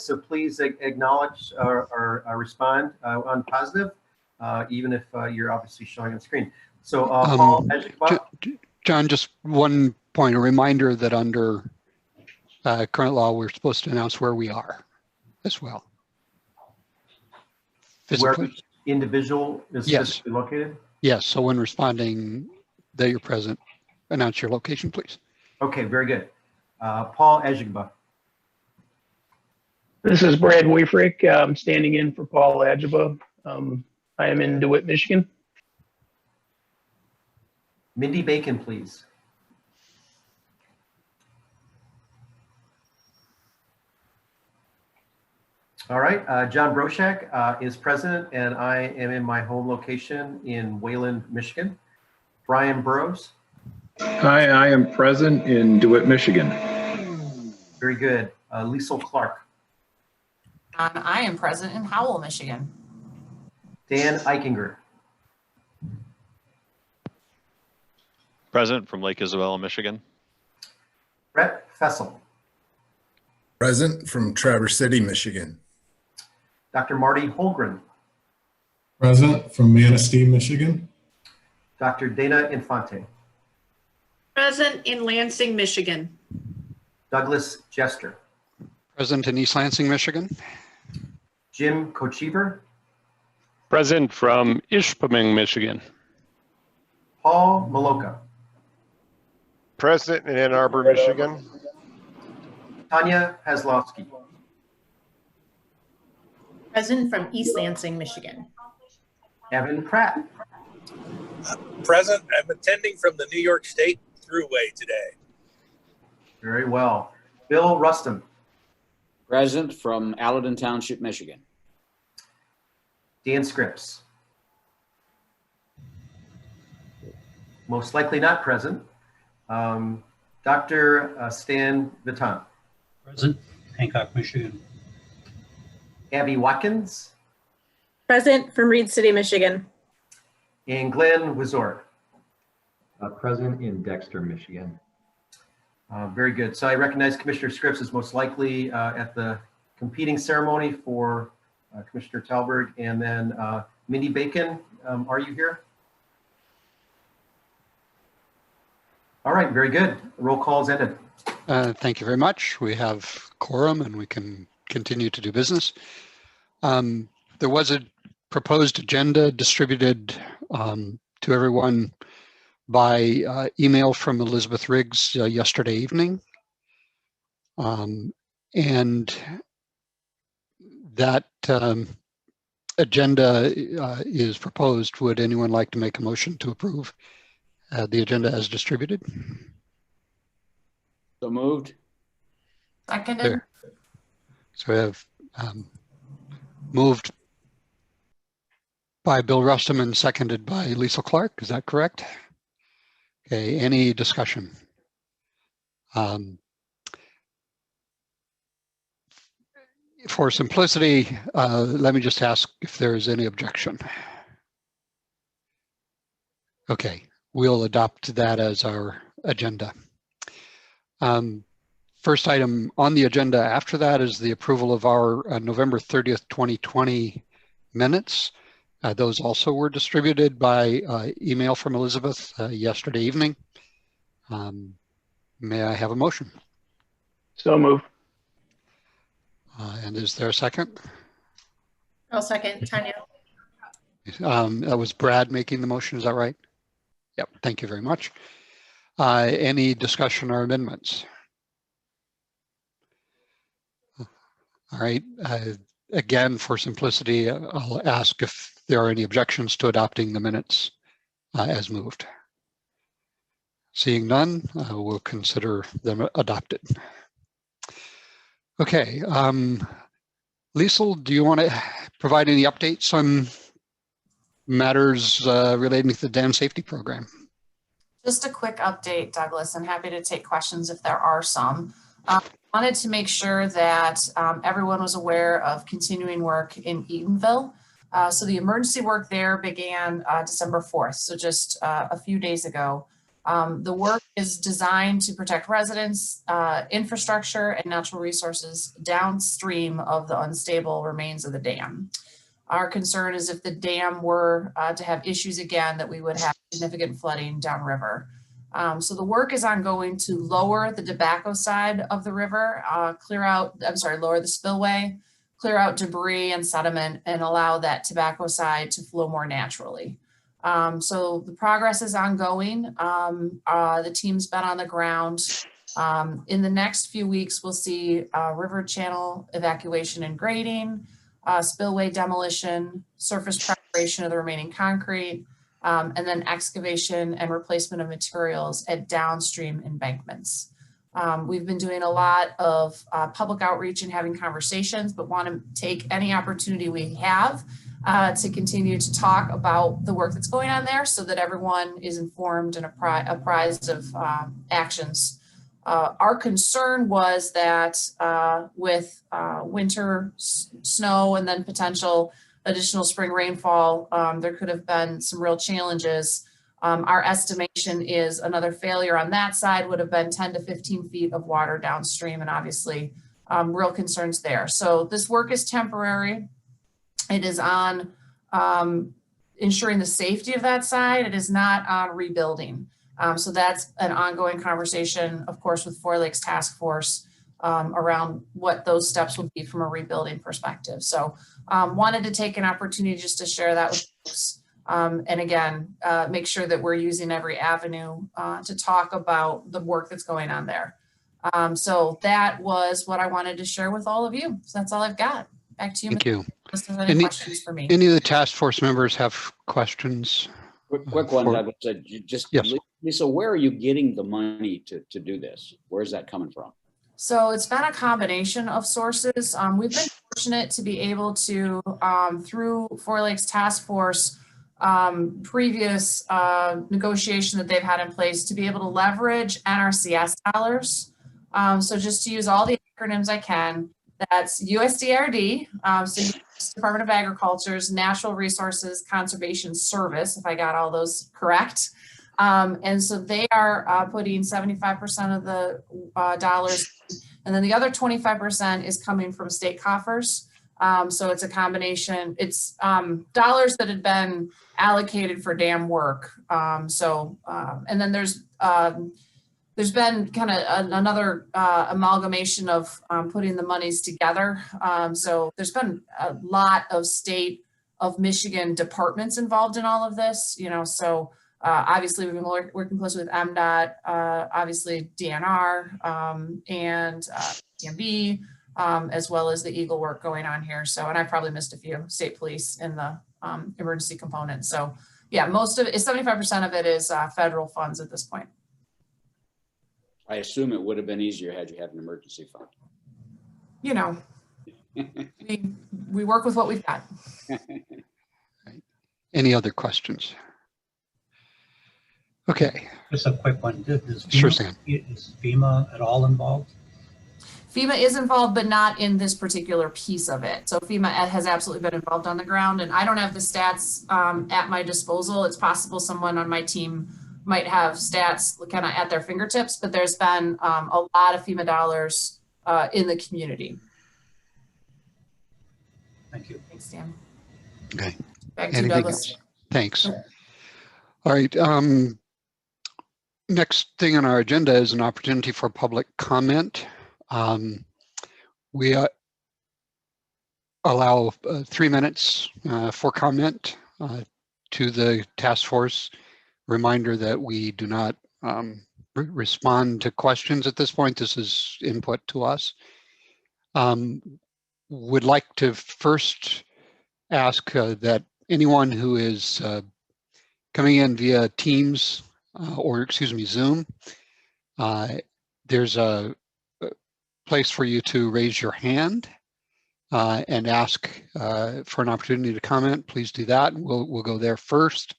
so please acknowledge or respond on positive, even if you're obviously showing on screen. So Paul, John, just one point, a reminder that under current law, we're supposed to announce where we are as well. Physically. Where each individual is physically located? Yes, so when responding that you're present, announce your location, please. Okay, very good. Paul Ajigba. This is Brad Weifrick. I'm standing in for Paul Ajigba. I am in DeWitt, Michigan. Mindy Bacon, please. All right, John Broshak is present, and I am in my home location in Wayland, Michigan. Brian Burrows. Hi, I am present in DeWitt, Michigan. Very good. Liesl Clark. I am present in Howell, Michigan. Dan Eichinger. Present from Lake Isabella, Michigan. Brett Fessel. Present from Traverse City, Michigan. Dr. Marty Holgren. Present from Manistee, Michigan. Dr. Dana Infante. Present in Lansing, Michigan. Douglas Jester. Present in East Lansing, Michigan. Jim Kochever. Present from Ishpeming, Michigan. Paul Malocha. Present in Ann Arbor, Michigan. Tanya Haslowski. Present from East Lansing, Michigan. Evan Pratt. Present. I'm attending from the New York State Thruway today. Very well. Bill Rustum. Present from Allerton Township, Michigan. Dan Scripps. Most likely not present. Dr. Stan Vitton. Present, Hancock, Michigan. Abby Watkins. Present from Reed City, Michigan. And Glenn Wizor. Present in Dexter, Michigan. Very good. So I recognize Commissioner Scripps is most likely at the competing ceremony for Commissioner Talberg. And then Mindy Bacon, are you here? All right, very good. Roll call is ended. Thank you very much. We have quorum and we can continue to do business. There was a proposed agenda distributed to everyone by email from Elizabeth Riggs yesterday evening. And that agenda is proposed. Would anyone like to make a motion to approve the agenda as distributed? So moved. Seconded. There. So we have moved by Bill Rustum and seconded by Liesl Clark. Is that correct? Okay, any discussion? For simplicity, let me just ask if there is any objection. Okay, we'll adopt that as our agenda. First item on the agenda after that is the approval of our November 30th, 2020 minutes. Those also were distributed by email from Elizabeth yesterday evening. May I have a motion? So moved. And is there a second? I'll second, Tanya. That was Brad making the motion, is that right? Yep, thank you very much. Any discussion or amendments? All right, again, for simplicity, I'll ask if there are any objections to adopting the minutes as moved. Seeing none, we'll consider them adopted. Okay, Liesl, do you want to provide any updates on matters relating to the dam safety program? Just a quick update, Douglas. I'm happy to take questions if there are some. Wanted to make sure that everyone was aware of continuing work in Eatonville. So the emergency work there began December 4th, so just a few days ago. The work is designed to protect residents, infrastructure, and natural resources downstream of the unstable remains of the dam. Our concern is if the dam were to have issues again, that we would have significant flooding downriver. So the work is ongoing to lower the tobacco side of the river, lower the spillway, clear out debris and sediment, and allow that tobacco side to flow more naturally. So the progress is ongoing. The team's been on the ground. In the next few weeks, we'll see river channel evacuation and grading, spillway demolition, surface preparation of the remaining concrete, and then excavation and replacement of materials at downstream embankments. We've been doing a lot of public outreach and having conversations, but want to take any opportunity we have to continue to talk about the work that's going on there so that everyone is informed and apprised of actions. Our concern was that with winter snow and then potential additional spring rainfall, there could have been some real challenges. Our estimation is another failure on that side would have been 10 to 15 feet of water downstream, and obviously real concerns there. So this work is temporary. It is on ensuring the safety of that side. It is not on rebuilding. So that's an ongoing conversation, of course, with Four Lakes Task Force around what those steps would be from a rebuilding perspective. So wanted to take an opportunity just to share that with folks. And again, make sure that we're using every avenue to talk about the work that's going on there. So that was what I wanted to share with all of you. So that's all I've got. Back to you. Thank you. Unless there's any questions for me. Any of the task force members have questions? Quick one, Douglas. Yes. Lisa, where are you getting the money to do this? Where's that coming from? So it's been a combination of sources. We've been fortunate to be able to, through Four Lakes Task Force, previous negotiation that they've had in place, to be able to leverage NRCS dollars. So just to use all the acronyms I can, that's USDRD, so US Department of Agriculture's Natural Resources Conservation Service, if I got all those correct. And so they are putting 75% of the dollars, and then the other 25% is coming from state coffers. So it's a combination. It's dollars that had been allocated for dam work. And then there's been kind of another amalgamation of putting the monies together. So there's been a lot of state of Michigan departments involved in all of this, so obviously we've been working closely with MDOT, obviously DNR, and DMV, as well as the Eagle work going on here. So, and I probably missed a few, state police in the emergency component. So yeah, most of it is 75% of it is federal funds at this point. I assume it would have been easier had you had an emergency fund. We work with what we've got. Any other questions? Okay. Just a quick one. Sure, Sam. Is FEMA at all involved? FEMA is involved, but not in this particular piece of it. So FEMA has absolutely been involved on the ground, and I don't have the stats at my disposal. It's possible someone on my team might have stats kind of at their fingertips, but there's been a lot of FEMA dollars in the community. Thank you. Thanks, Dan. Okay. Back to you, Douglas. Thanks. All right. Next thing on our agenda is an opportunity for public comment. We allow 3 minutes for comment to the task force. Reminder that we do not respond to questions at this point. This is input to us. Would like to first ask that anyone who is coming in via Teams or excuse me, Zoom, there's a place for you to raise your hand and ask for an opportunity to comment. Please do that. We'll go there first.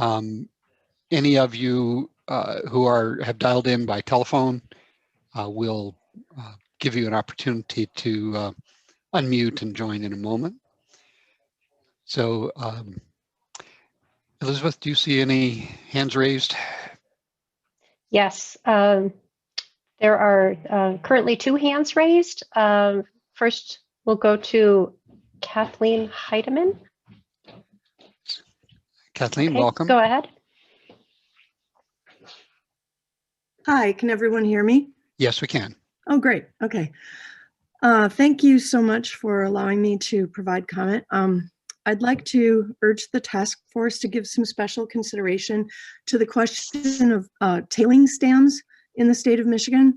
Any of you who have dialed in by telephone, we'll give you an opportunity to unmute and join in a moment. So, Elizabeth, do you see any hands raised? Yes, there are currently 2 hands raised. First, we'll go to Kathleen Heideman. Kathleen, Okay, welcome. go ahead. Hi, can everyone hear me? Yes, we can. Oh, great. Okay. Thank you so much for allowing me to provide comment. I'd like to urge the task force to give some special consideration to the question of tailings dams in the state of Michigan.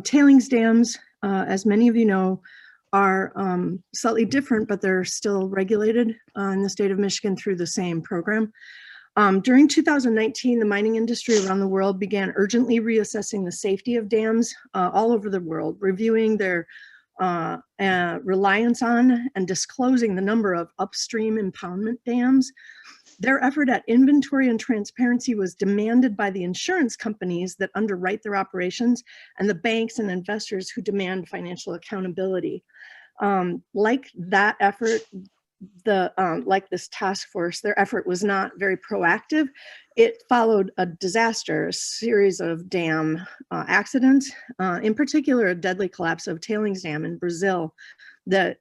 Tailings dams, as many of you know, are slightly different, but they're still regulated in the state of Michigan through the same program. During 2019, the mining industry around the world began urgently reassessing the safety of dams all over the world, reviewing their reliance on and disclosing the number of upstream impoundment dams. Their effort at inventory and transparency was demanded by the insurance companies that underwrite their operations and the banks and investors who demand financial accountability. Like that effort, like this task force, their effort was not very proactive. It followed a disaster, a series of dam accidents, in particular a deadly collapse of tailings dam in Brazil that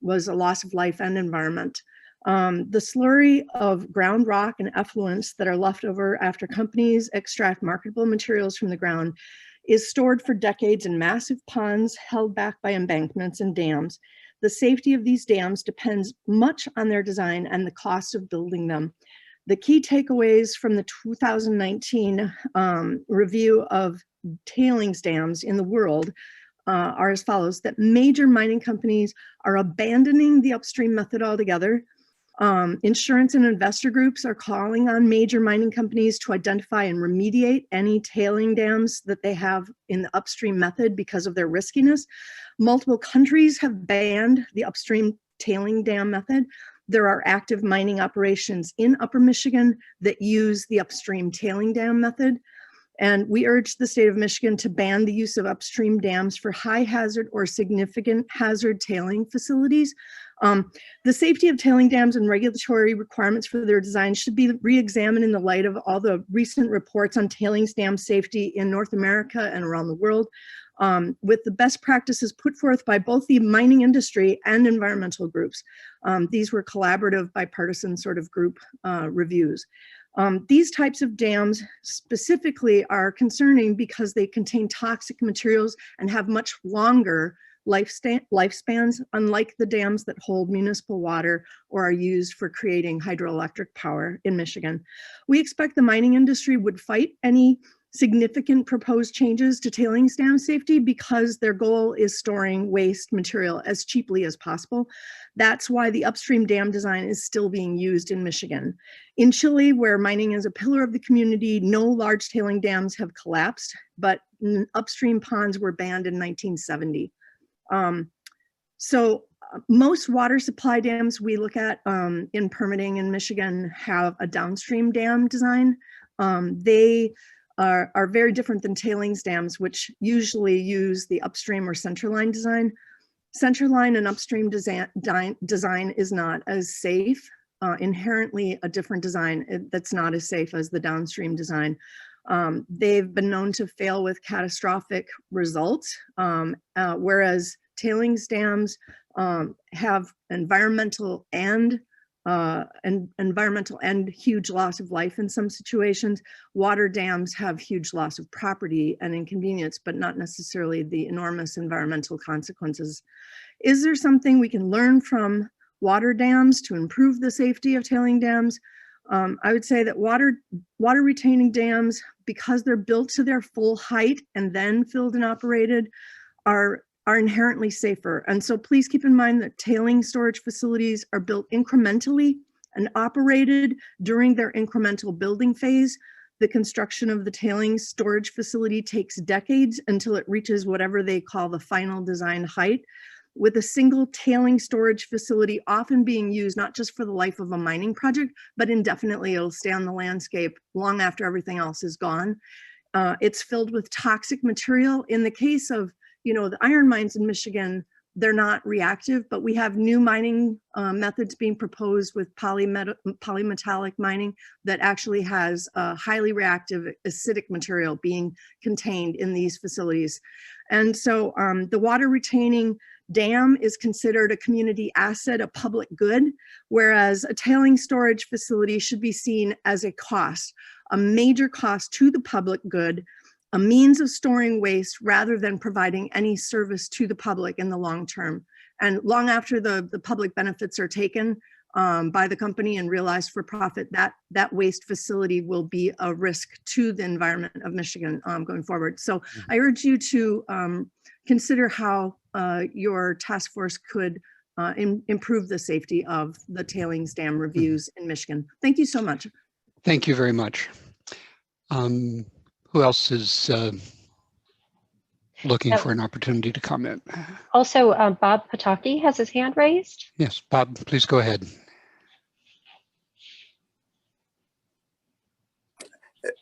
was a loss of life and environment. The slurry of ground rock and effluents that are left over after companies extract marketable materials from the ground is stored for decades in massive ponds held back by embankments and dams. The safety of these dams depends much on their design and the cost of building them. The key takeaways from the 2019 review of tailings dams in the world are as follows: that major mining companies are abandoning the upstream method altogether. Insurance and investor groups are calling on major mining companies to identify and remediate any tailing dams that they have in the upstream method because of their riskiness. Multiple countries have banned the upstream tailing dam method. There are active mining operations in Upper Michigan that use the upstream tailing dam method. And we urge the state of Michigan to ban the use of upstream dams for high hazard or significant hazard tailing facilities. The safety of tailing dams and regulatory requirements for their design should be re-examined in the light of all the recent reports on tailings dam safety in North America and around the world, with the best practices put forth by both the mining industry and environmental groups. These were collaborative, bipartisan sort of group reviews. These types of dams specifically are concerning because they contain toxic materials and have much longer lifespans, unlike the dams that hold municipal water or are used for creating hydroelectric power in Michigan. We expect the mining industry would fight any significant proposed changes to tailings dam safety because their goal is storing waste material as cheaply as possible. That's why the upstream dam design is still being used in Michigan. In Chile, where mining is a pillar of the community, no large tailing dams have collapsed, but upstream ponds were banned in 1970. Most water supply dams we look at in permitting in Michigan have a downstream dam design. They are very different than tailings dams, which usually use the upstream or centerline design. Centerline and upstream design is not as safe, inherently a different design that's not as safe as the downstream design. They've been known to fail with catastrophic results, whereas tailings dams have environmental and huge loss of life in some situations. Water dams have huge loss of property and inconvenience, but not necessarily the enormous environmental consequences. Is there something we can learn from water dams to improve the safety of tailing dams? I would say that water retaining dams, because they're built to their full height and then filled and operated, are inherently safer. And so please keep in mind that tailing storage facilities are built incrementally and operated during their incremental building phase. The construction of the tailing storage facility takes decades until it reaches whatever they call the final design height, with a single tailing storage facility often being used not just for the life of a mining project, but indefinitely. It'll stay on the landscape long after everything else is gone. It's filled with toxic material. In the case of the iron mines in Michigan, they're not reactive, but we have new mining methods being proposed with polymetallic mining that actually has highly reactive acidic material being contained in these facilities. And so the water retaining dam is considered a community asset, a public good, whereas a tailing storage facility should be seen as a cost, a major cost to the public good, a means of storing waste rather than providing any service to the public in the long term. And long after the public benefits are taken by the company and realized for profit, that waste facility will be a risk to the environment of Michigan going forward. So I urge you to consider how your task force could improve the safety of the tailings dam reviews in Michigan. Thank you so much. Thank you very much. Who else is looking for an opportunity to comment? Also, Bob Potocki has his hand raised. Yes, Bob, please go ahead.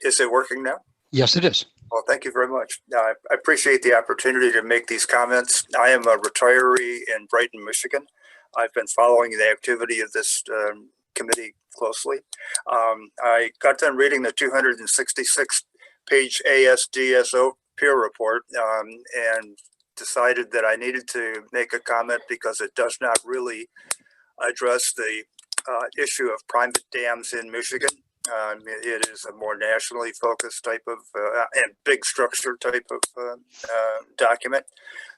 Is it working now? Yes, it is. Well, thank you very much. I appreciate the opportunity to make these comments. I am a retiree in Brighton, Michigan. I've been following the activity of this committee closely. I got done reading the 266-page ASDSO peer report and decided that I needed to make a comment because it does not really address the issue of private dams in Michigan. It is a more nationally focused type of and big structure type of document.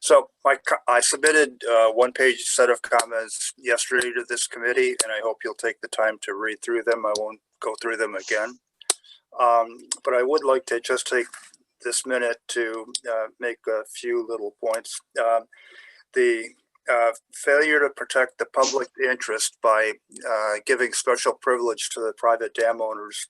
So I submitted a one-page set of comments yesterday to this committee, and I hope you'll take the time to read through them. I won't go through them again. But I would like to just take this minute to make a few little points. The failure to protect the public interest by giving special privilege to the private dam owners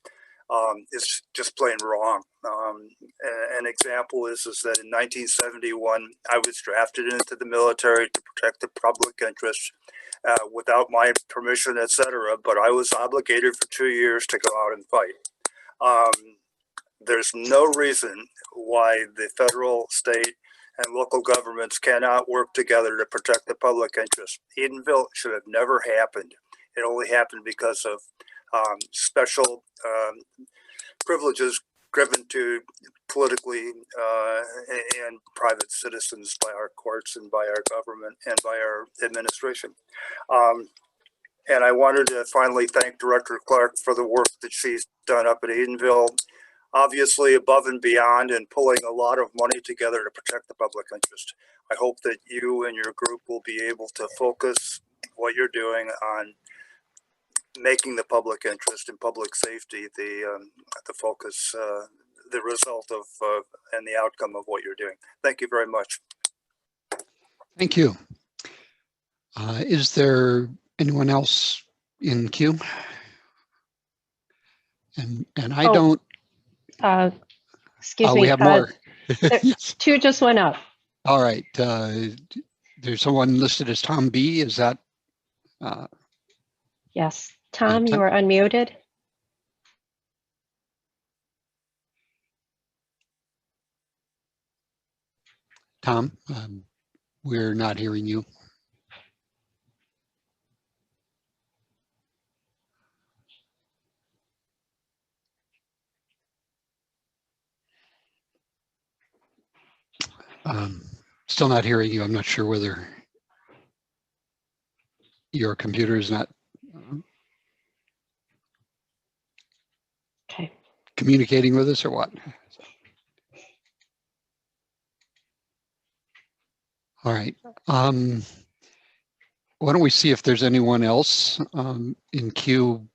is just plain wrong. An example is that in 1971, I was drafted into the military to protect the public interest without my permission, etc. But I was obligated for 2 years to go out and fight. There's no reason why the federal, state, and local governments cannot work together to protect the public interest. Edenville should have never happened. It only happened because of special privileges given to politically and private citizens by our courts and by our government and by our administration. And I wanted to finally thank Director Clark for the work that she's done up at Edenville, obviously above and beyond and pulling a lot of money together to protect the public interest. I hope that you and your group will be able to focus what you're doing on making the public interest and public safety the focus, the result of and the outcome of what you're doing. Thank you very much. Thank you. Is there anyone else in queue? And I don't. Excuse me. We have more. Yes. Two just went up. All right. There's someone listed as Tom B. Is that? Yes. Tom, you are unmuted. Tom, we're not hearing you. Still not hearing you. I'm not sure whether your computer is not communicating with us or what. All right. Why don't we see if there's anyone else in queue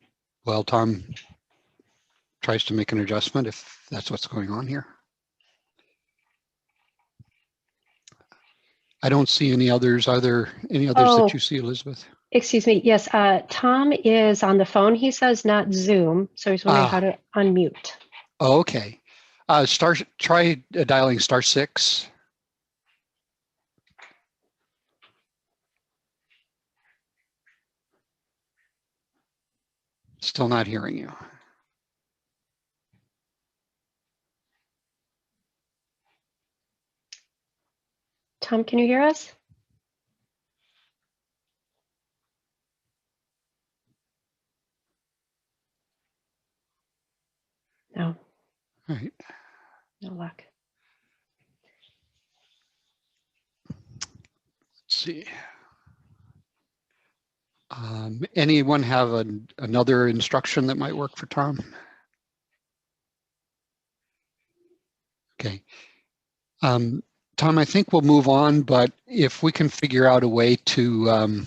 while Tom tries to make an adjustment, if that's what's going on here. I don't see any others. Are there any others that you see, Elizabeth? Excuse me. Yes, Tom is on the phone. He says not Zoom, so he's wondering how to unmute. Oh, okay. Try dialing *6. Still not hearing you. Tom, can you hear us? All right. No luck. Let's see. Anyone have another instruction that might work for Tom? Okay. Tom, I think we'll move on, but if we can figure out a way to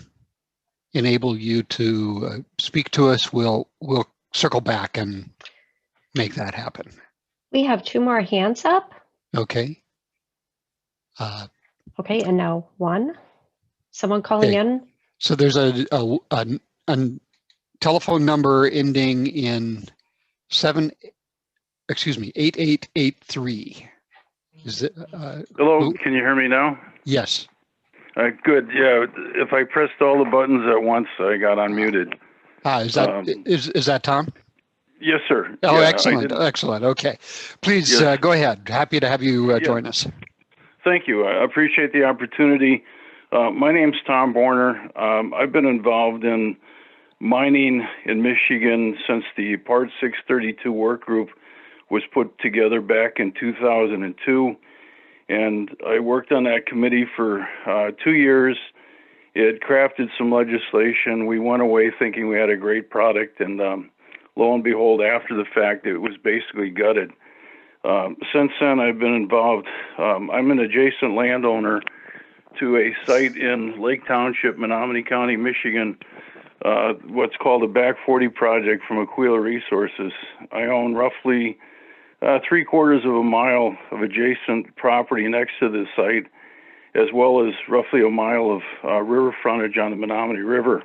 enable you to speak to us, we'll circle back and make that happen. We have 2 more hands up. Okay. Okay, and now 1. Someone calling in. So there's a telephone number ending in 8883. Is it? Hello, can you hear me now? Yes. Good. Yeah. If I pressed all the buttons at once, I got unmuted. Is that Tom? Yes, sir. Oh, Yeah, excellent. Excellent. Okay. Please go ahead. Happy to have you join us. Thank you. I appreciate the opportunity. My name's Tom Borner. I've been involved in mining in Michigan since the Part 632 work group was put together back in 2002. And I worked on that committee for 2 years. It crafted some legislation. We went away thinking we had a great product, and lo and behold, after the fact, it was basically gutted. Since then, I've been involved. I'm an adjacent landowner to a site in Lake Township, Menominee County, Michigan, what's called a Back 40 project from Aquila Resources. I own roughly 3/4 of a mile of adjacent property next to this site, as well as roughly a mile of river frontage on the Menominee River.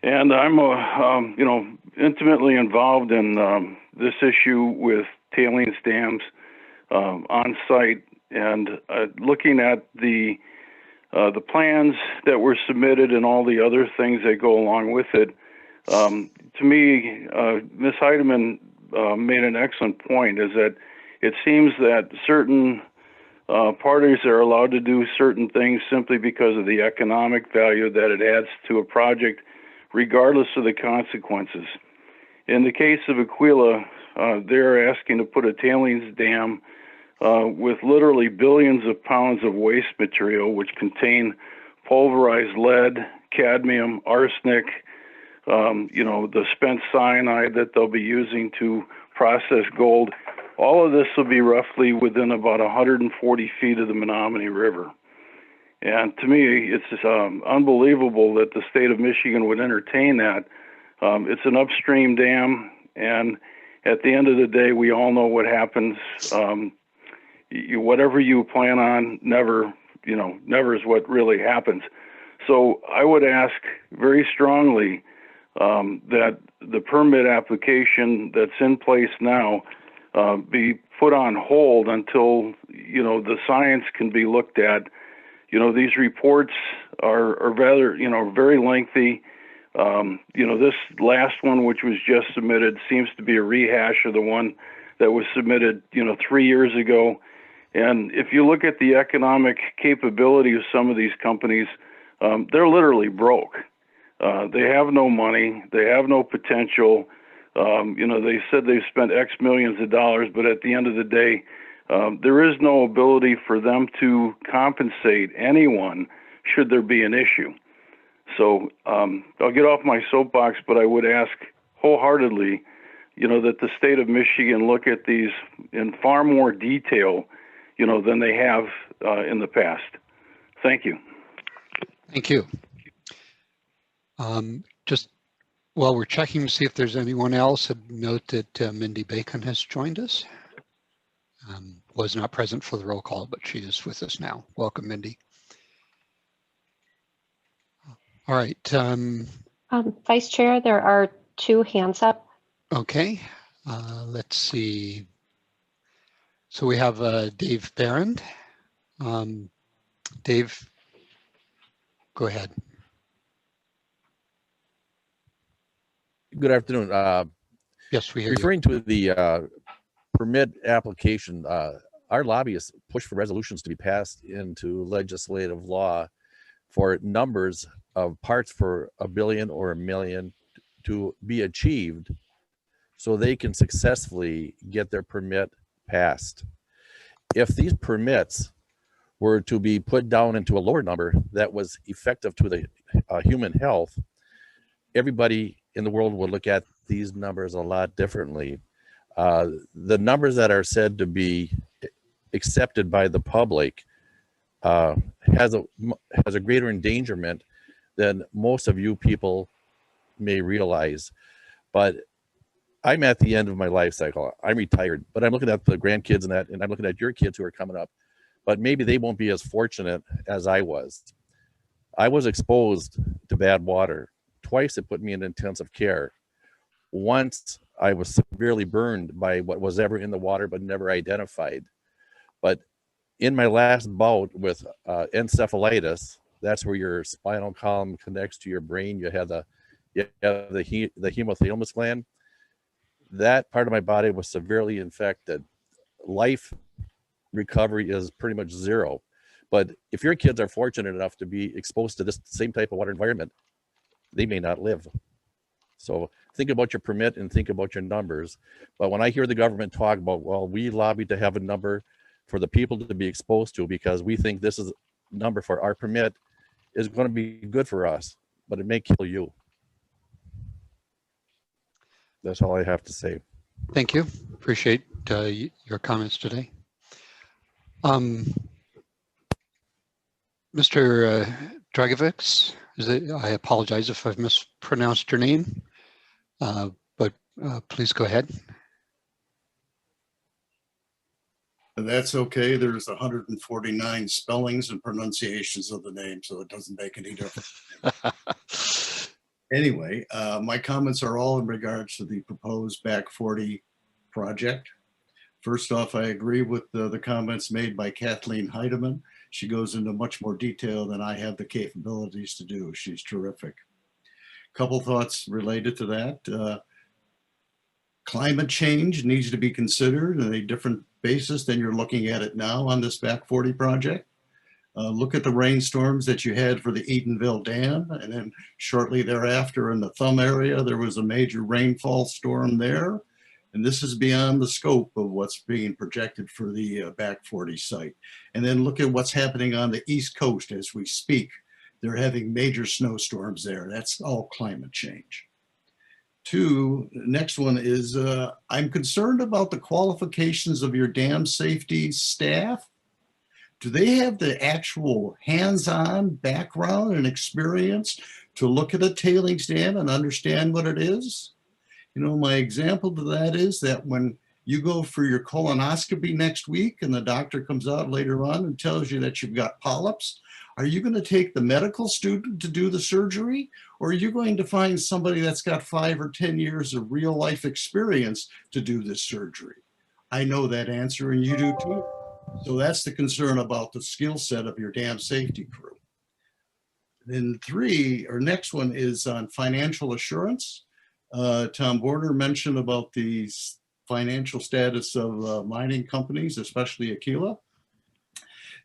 And I'm, intimately involved in this issue with tailings dams on site, and looking at the plans that were submitted and all the other things that go along with it. To me, Ms. Heideman made an excellent point, is that it seems that certain parties are allowed to do certain things simply because of the economic value that it adds to a project, regardless of the consequences. In the case of Aquila, they're asking to put a tailings dam with literally billions of pounds of waste material, which contain pulverized lead, cadmium, arsenic, the spent cyanide that they'll be using to process gold. All of this will be roughly within about 140 feet of the Menominee River. And to me, it's unbelievable that the state of Michigan would entertain that. It's an upstream dam, and at the end of the day, we all know what happens. Whatever you plan on, never is what really happens. So I would ask very strongly that the permit application that's in place now be put on hold until, the science can be looked at. These reports are rather, very lengthy. This last one, which was just submitted, seems to be a rehash of the one that was submitted, 3 years ago. And if you look at the economic capability of some of these companies, they're literally broke. They have no money. They have no potential. They said they've spent X millions of dollars, but at the end of the day, there is no ability for them to compensate anyone should there be an issue. So I'll get off my soapbox, but I would ask wholeheartedly, that the state of Michigan look at these in far more detail, than they have in the past. Thank you. Thank you. Just while we're checking to see if there's anyone else, I'd note that Mindy Bacon has joined us. Was not present for the roll call, but she is with us now. Welcome, Mindy. All right. Vice Chair, there are 2 hands up. Okay. Let's see. So we have Dave Behrend. Dave, go ahead. Good afternoon. Yes, we hear you. Referring to the permit application, our lobbyists push for resolutions to be passed into legislative law for numbers of parts for 1 billion or 1 million to be achieved so they can successfully get their permit passed. If these permits were to be put down into a lower number that was effective to the human health, everybody in the world would look at these numbers a lot differently. The numbers that are said to be accepted by the public has a greater endangerment than most of you people may realize. But I'm at the end of my life cycle. I'm retired, but I'm looking at the grandkids and I'm looking at your kids who are coming up, but maybe they won't be as fortunate as I was. I was exposed to bad water. Twice it put me in intensive care. Once I was severely burned by what was ever in the water but never identified. But in my last bout with encephalitis, that's where your spinal column connects to your brain. You have the hypothalamus gland. That part of my body was severely infected. Life recovery is pretty much zero. But if your kids are fortunate enough to be exposed to this same type of water environment, they may not live. So think about your permit and think about your numbers. But when I hear the government talk about, well, we lobbied to have a number for the people to be exposed to because we think this is a number for our permit is going to be good for us, but it may kill you. That's all I have to say. Thank you. Appreciate your comments today. Mr. Dragovics, I apologize if I've mispronounced your name, but please go ahead. That's okay. There's 149 spellings and pronunciations of the name, so it doesn't make any difference. Anyway, my comments are all in regards to the proposed Back 40 project. First off, I agree with the comments made by Kathleen Heideman. She goes into much more detail than I have the capabilities to do. She's terrific. Couple thoughts related to that. Climate change needs to be considered on a different basis than you're looking at it now on this Back 40 project. Look at the rainstorms that you had for the Eatonville Dam, and then shortly thereafter in the Thumb area, there was a major rainfall storm there. And this is beyond the scope of what's being projected for the Back 40 site. And then look at what's happening on the East Coast as we speak. They're having major snowstorms there. That's all climate change. Two, the next one is I'm concerned about the qualifications of your dam safety staff. Do they have the actual hands-on background and experience to look at a tailings dam and understand what it is? You know, my example to that is that when you go for your colonoscopy next week and the doctor comes out later on and tells you that you've got polyps, are you going to take the medical student to do the surgery? Or are you going to find somebody that's got 5 or 10 years of real life experience to do this surgery? I know that answer and you do too. So that's the concern about the skill set of your dam safety crew. Then next one is on financial assurance. Tom Border mentioned about the financial status of mining companies, especially Aquila.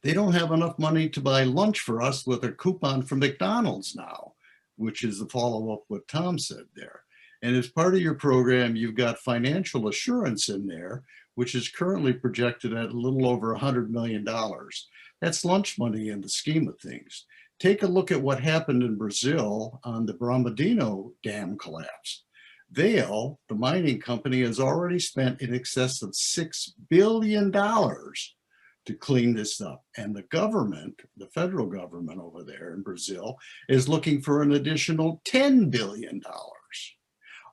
They don't have enough money to buy lunch for us with a coupon from McDonald's now, which is the follow-up what Tom said there. And as part of your program, you've got financial assurance in there, which is currently projected at a little over $100 million. That's lunch money in the scheme of things. Take a look at what happened in Brazil on the Brumadinho Dam collapse. Vale, the mining company, has already spent in excess of $6 billion to clean this up. And the government, the federal government over there in Brazil, is looking for an additional $10 billion.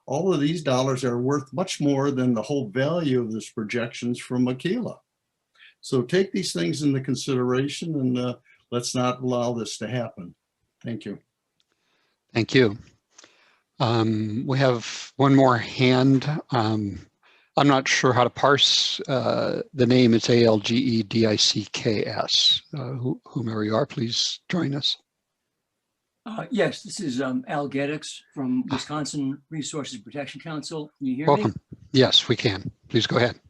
All of these dollars are worth much more than the whole value of this projections from Aquila. So take these things into consideration and let's not allow this to happen. Thank you. Thank you. We have one more hand. I'm not sure how to parse the name. It's ALGEDICKS. Whomever you are, please join us. Yes, this is algedicks from Wisconsin Resources Protection Council. Can you hear Welcome. me? Yes, we can. Please go ahead.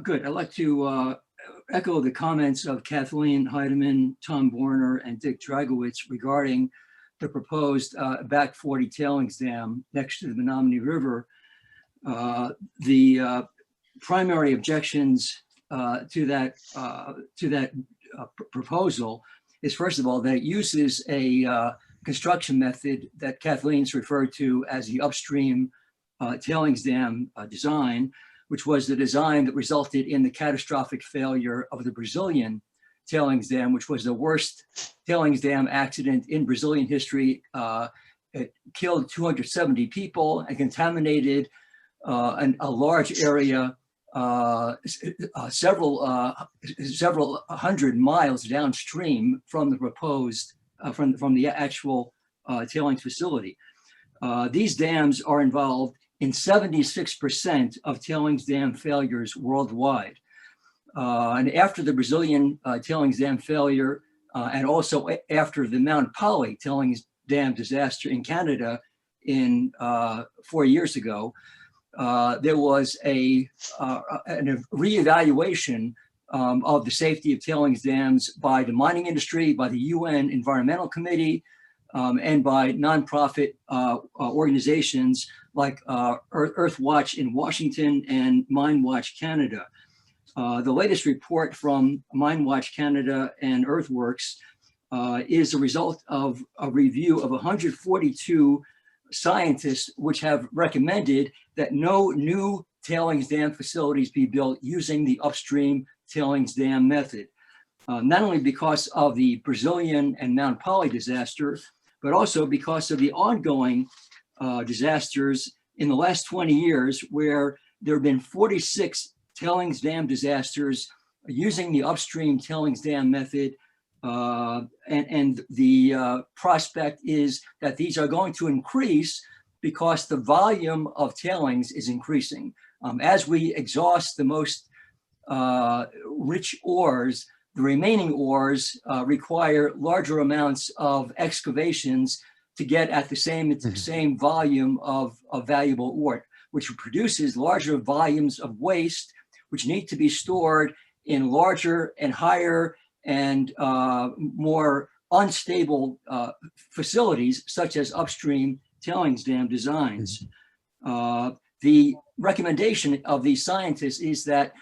Good. I'd like to echo the comments of Kathleen Heideman, Tom Borner, and Dick Dragowitz regarding the proposed Back 40 tailings dam next to the Menominee River. The primary objections to that proposal is, first of all, that it uses a construction method that Kathleen's referred to as the upstream tailings dam design, which was the design that resulted in the catastrophic failure of the Brazilian tailings dam, which was the worst tailings dam accident in Brazilian history. It killed 270 people and contaminated a large area, several hundred miles downstream from the proposed, from the actual tailings facility. These dams are involved in 76% of tailings dam failures worldwide. And after the Brazilian tailings dam failure, and also after the Mount Poly tailings dam disaster in Canada in 4 years ago, there was a reevaluation of the safety of tailings dams by the mining industry, by the UN Environmental Committee, and by nonprofit organizations like Earthwatch in Washington and MineWatch Canada. The latest report from MineWatch Canada and Earthworks is a result of a review of 142 scientists, which have recommended that no new tailings dam facilities be built using the upstream tailings dam method. Not only because of the Brazilian and Mount Poly disaster, but also because of the ongoing disasters in the last 20 years, where there have been 46 tailings dam disasters using the upstream tailings dam method. And the prospect is that these are going to increase because the volume of tailings is increasing. As we exhaust the most rich ores, the remaining ores require larger amounts of excavations to get at the same volume of valuable ore, which produces larger volumes of waste, which need to be stored in larger and higher and more unstable facilities, such as upstream tailings dam designs. The recommendation of these scientists is that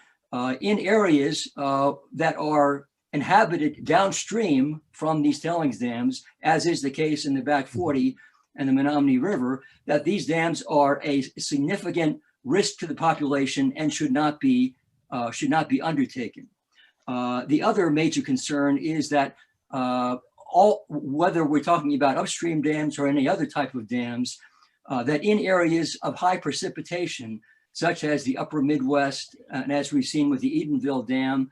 in areas that are inhabited downstream from these tailings dams, as is the case in the Back 40 and the Menominee River, that these dams are a significant risk to the population and should not be undertaken. The other major concern is that whether we're talking about upstream dams or any other type of dams, that in areas of high precipitation, such as the upper Midwest, and as we've seen with the Edenville Dam,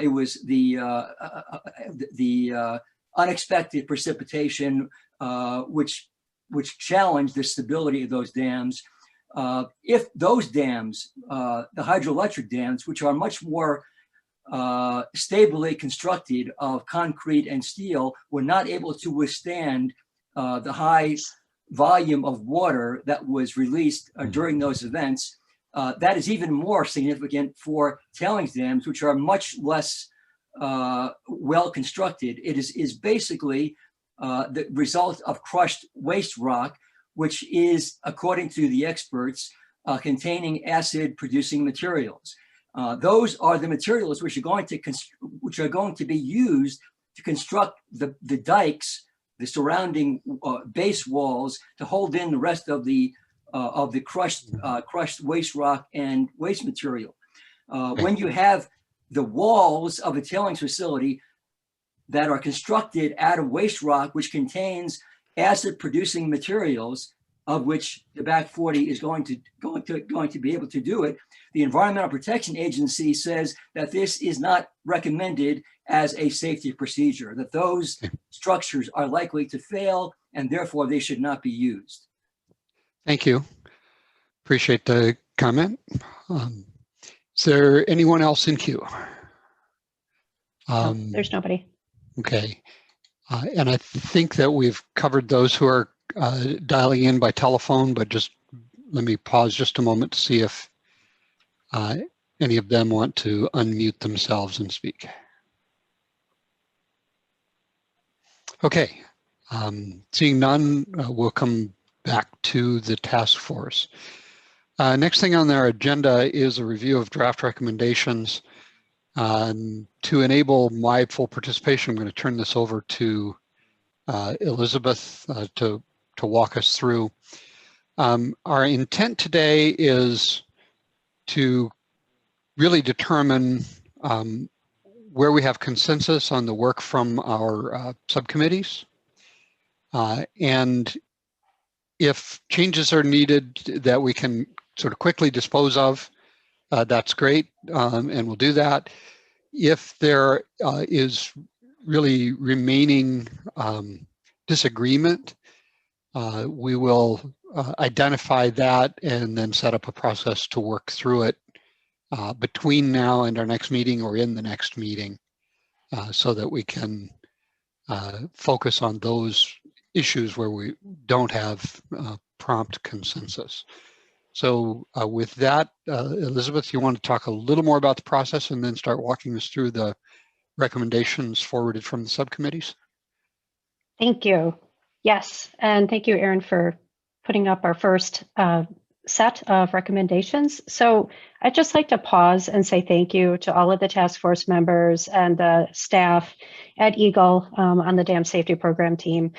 it was the unexpected precipitation which challenged the stability of those dams. If those dams, the hydroelectric dams, which are much more stably constructed of concrete and steel, were not able to withstand the high volume of water that was released during those events, that is even more significant for tailings dams, which are much less well constructed. It is basically the result of crushed waste rock, which is, according to the experts, containing acid-producing materials. Those are the materials which are going to be used to construct the dikes, the surrounding base walls, to hold in the rest of the crushed waste rock and waste material. When you have the walls of a tailings facility that are constructed out of waste rock, which contains acid-producing materials, of which the Back 40 is going to be able to do it, the Environmental Protection Agency says that this is not recommended as a safety procedure, that those structures are likely to fail and therefore they should not be used. Thank you. Appreciate the comment. Is there anyone else in queue? There's nobody. Okay. And I think that we've covered those who are dialing in by telephone, but just let me pause just a moment to see if any of them want to unmute themselves and speak. Okay. Seeing none, we'll come back to the task force. Next thing on our agenda is a review of draft recommendations. To enable my full participation, I'm going to turn this over to Elizabeth to walk us through. Our intent today is to really determine where we have consensus on the work from our subcommittees. And if changes are needed that we can sort of quickly dispose of, that's great, and we'll do that. If there is really remaining disagreement, we will identify that and then set up a process to work through it between now and our next meeting or in the next meeting, so that we can focus on those issues where we don't have prompt consensus. So with that, Elizabeth, you want to talk a little more about the process and then start walking us through the recommendations forwarded from the subcommittees? Thank you. Yes, and thank you, Aaron, for putting up our first set of recommendations. So I'd just like to pause and say thank you to all of the task force members and the staff at Eagle on the Dam Safety Program team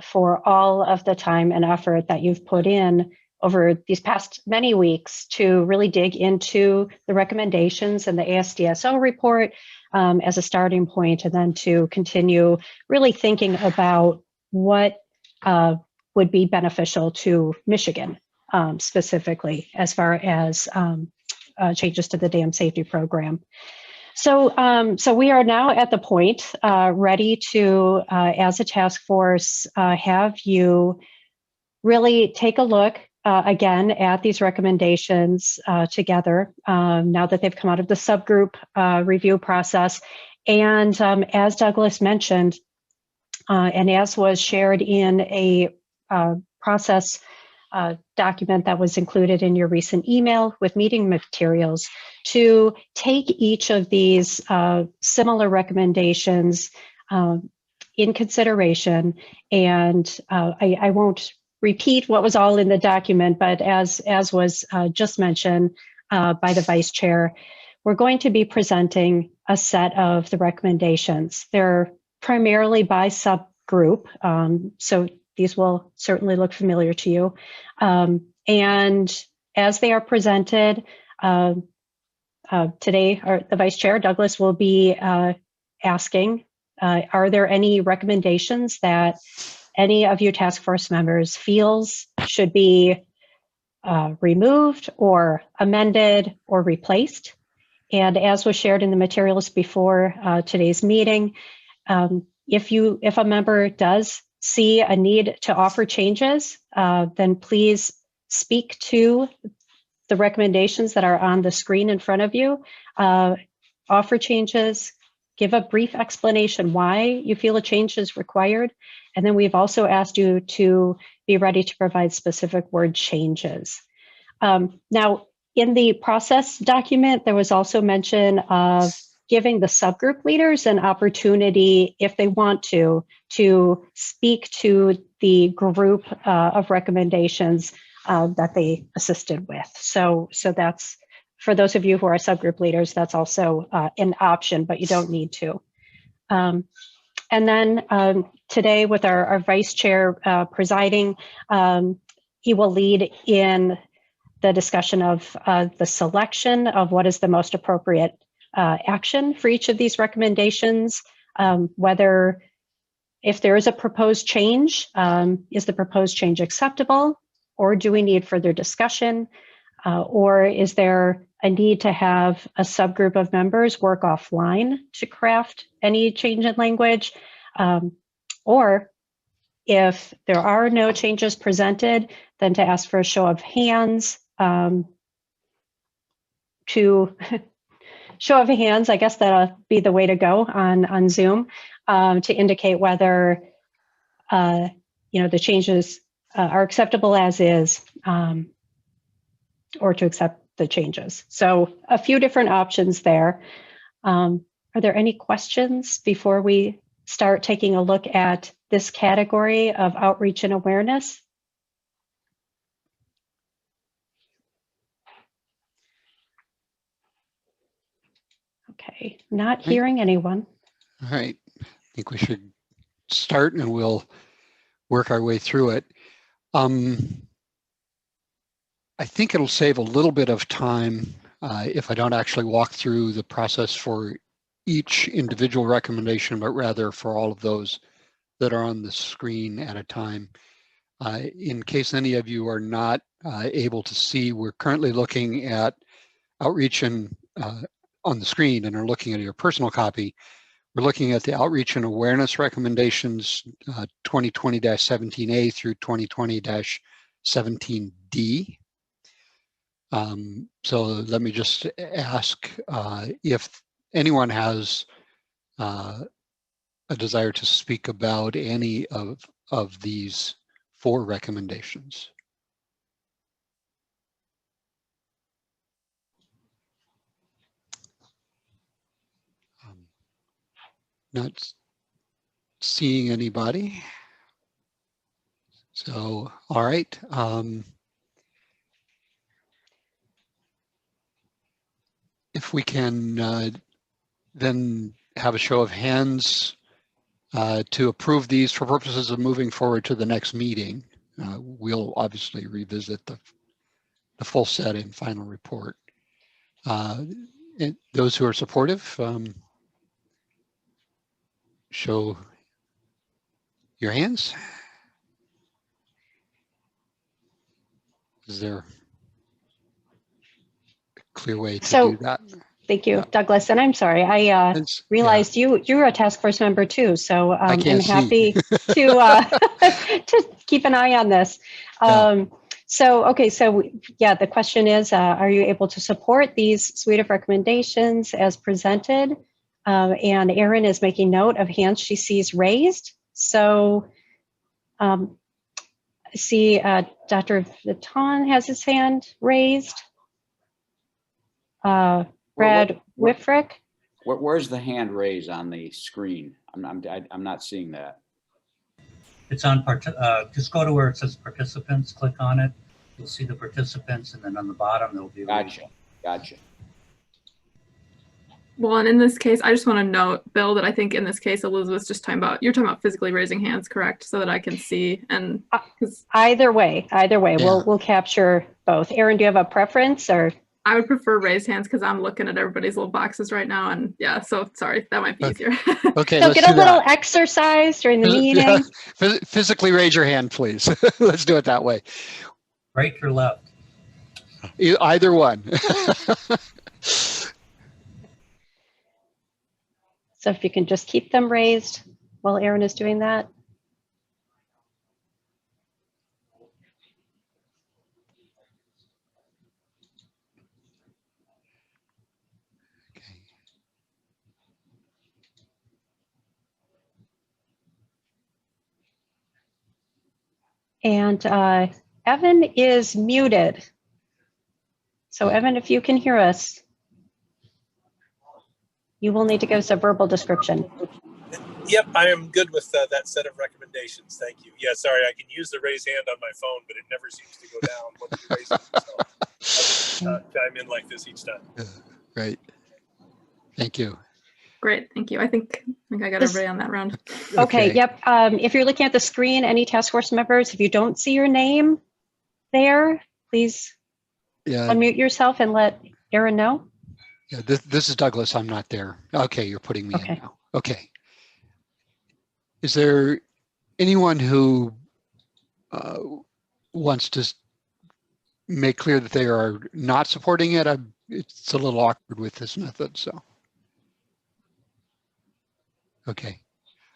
for all of the time and effort that you've put in over these past many weeks to really dig into the recommendations and the ASDSO report as a starting point, and then to continue really thinking about what would be beneficial to Michigan specifically as far as changes to the dam safety program. So we are now at the point ready to, as a task force, have you really take a look again at these recommendations together now that they've come out of the subgroup review process. And as Douglas mentioned, and as was shared in a process document that was included in your recent email with meeting materials, to take each of these similar recommendations in consideration. And I won't repeat what was all in the document, but as was just mentioned by the vice chair, we're going to be presenting a set of the recommendations. They're primarily by subgroup, so these will certainly look familiar to you. And as they are presented today, the vice chair, Douglas, will be asking, are there any recommendations that any of you task force members feels should be removed or amended or replaced? And as was shared in the materials before today's meeting, if a member does see a need to offer changes, then please speak to the recommendations that are on the screen in front of you. Offer changes, give a brief explanation why you feel a change is required. And then we've also asked you to be ready to provide specific word changes. Now, in the process document, there was also mention of giving the subgroup leaders an opportunity, if they want to speak to the group of recommendations that they assisted with. So that's, for those of you who are subgroup leaders, that's also an option, but you don't need to. And then today, with our vice chair presiding, he will lead in the discussion of the selection of what is the most appropriate action for each of these recommendations, whether if there is a proposed change, is the proposed change acceptable, or do we need further discussion, or is there a need to have a subgroup of members work offline to craft any change in language, or if there are no changes presented, then to ask for a show of hands. Show of hands, I guess that'll be the way to go on Zoom, to indicate whether the changes are acceptable as is, or to accept the changes. So a few different options there. Are there any questions before we start taking a look at this category of outreach and awareness? Okay, not hearing anyone. All right, I think we should start and we'll work our way through it. I think it'll save a little bit of time if I don't actually walk through the process for each individual recommendation, but rather for all of those that are on the screen at a time. In case any of you are not able to see, we're currently looking at outreach and on the screen and are looking at your personal copy. We're looking at the outreach and awareness recommendations 2020-17A through 2020-17D. So let me just ask if anyone has a desire to speak about any of these 4 recommendations. Not seeing anybody. So, all right. If we can then have a show of hands to approve these for purposes of moving forward to the next meeting. We'll obviously revisit the full set and final report. And those who are supportive, show your hands. Is there a clear way to do that? Thank you, Douglas. And I'm sorry, I realized you're a task force member too. So I'm happy to keep an eye on this. So yeah, the question is, are you able to support these suite of recommendations as presented? And Erin is making note of hands she sees raised. So I see Dr. Vitton has his hand raised. Brad Whifrick. Where's the hand raised on the screen? I'm not seeing that. It's on just go to where it says participants, click on it. You'll see the participants, and then on the bottom there'll be. Gotcha. Well, and in this case, I just want to note, Bill, that I think in this case, Elizabeth's just you're talking about physically raising hands, correct? So that I can see and either way, we'll capture both. Erin, do you have a preference or? I would prefer raised hands because I'm looking at everybody's little boxes right now, and yeah, so sorry, that might be easier. Okay, so let's get do a little that. exercise during the meeting. Yeah. Physically raise your hand, please. Let's do it that way. Right or left? Either one. So if you can just keep them raised while Erin is doing that. And Evan is muted. So Evan, if you can hear us, you will need to give us a verbal description. Yep, I am good with that set of recommendations. Thank you. Yeah, sorry, I can use the raise hand on my phone, but it never seems to go down when you raise it. So I'll just chime in like this each time. Right. Thank you. Great, thank you. I think I got everybody on that round. Okay, yep. If you're looking at the screen, any task force members, if you don't see your name there, please unmute yourself and let Erin know. Yeah, this is Douglas. I'm not there. Okay, you're putting me in now. Okay. Is there anyone who wants to make clear that they are not supporting it? It's a little awkward with this method, so. Okay.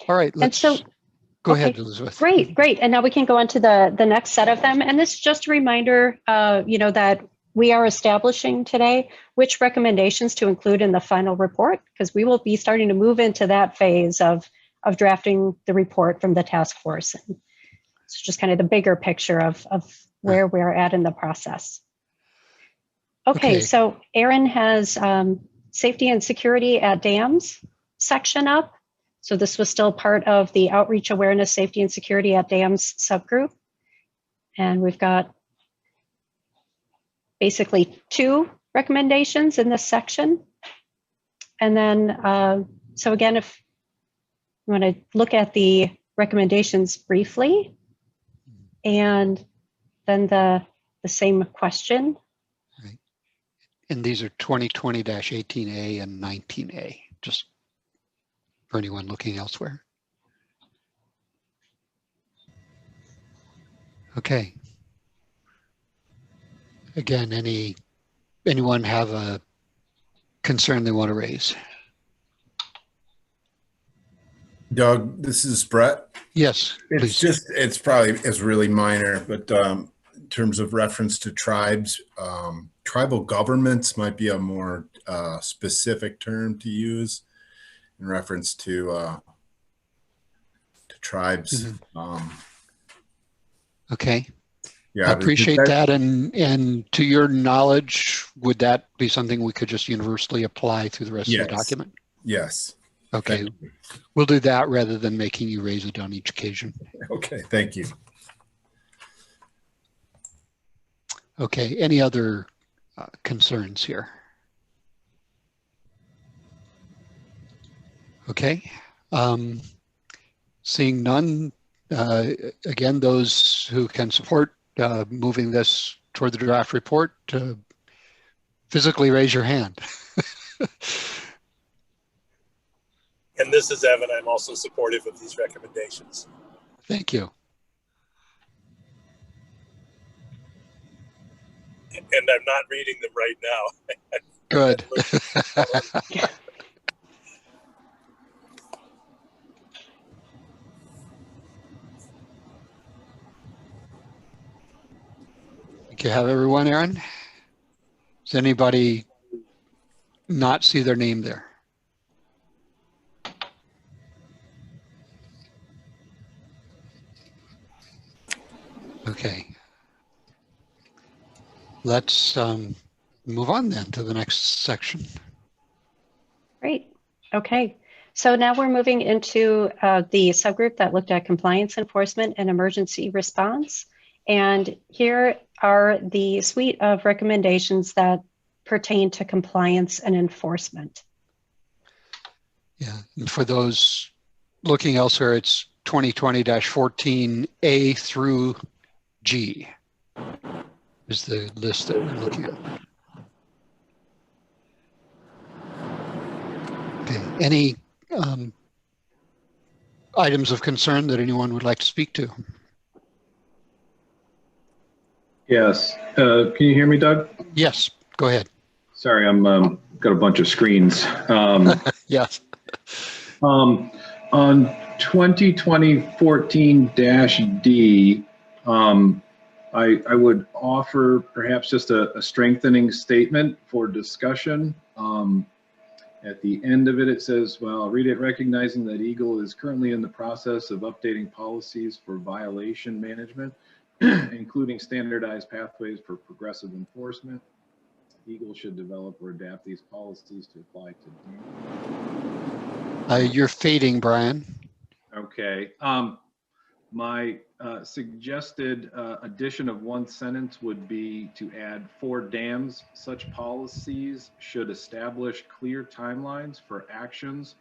All right, let's go ahead, Elizabeth. Great. And now we can go on to the next set of them. And this is just a reminder, that we are establishing today which recommendations to include in the final report, because we will be starting to move into that phase of drafting the report from the task force. And it's just kind of the bigger picture of where we're at in the process. Okay. So Erin has safety and security at dams section up. So this was still part of the outreach awareness, safety and security at dams subgroup. And we've got basically 2 recommendations in this section. And then, so again, if you want to look at the recommendations briefly, and then the same question. Right. And these are 2020-18A and 19A, just for anyone looking elsewhere. Okay. Again, anyone have a concern they want to raise? Doug, this is Brett. Yes, it's please. It's really minor, but in terms of reference to tribes, tribal governments might be a more specific term to use in reference to tribes. Okay. Yeah, I appreciate that. And to your knowledge, would that be something we could just universally apply through the rest of the document? Yes. Okay. We'll do that rather than making you raise it on each occasion. Okay. Thank you. Okay. Any other concerns here? Okay. Seeing none, again, those who can support moving this toward the draft report, physically raise your hand. And this is Evan. I'm also supportive of these recommendations. Thank you. And I'm not reading them right now. Good. You have everyone, Aaron? Does anybody not see their name there? Okay. Let's move on then to the next section. Great. Okay. So now we're moving into the subgroup that looked at compliance enforcement and emergency response. And here are the suite of recommendations that pertain to compliance and enforcement. Yeah, and for those looking elsewhere, it's 2020-14A through G is the list that we're looking at. Okay, any items of concern that anyone would like to speak to? Yes. Can you hear me, Doug? Yes, go ahead. Sorry, I'm got a bunch of screens. Yes. On 2020-14-D, I would offer perhaps just a strengthening statement for discussion. At the end of it, it says, well, I'll read it, recognizing that Eagle is currently in the process of updating policies for violation management, including standardized pathways for progressive enforcement. Eagle should develop or adapt these policies to apply to. You're fading, Brian. Okay. My suggested addition of one sentence would be to add, for dams, such policies should establish clear timelines for actions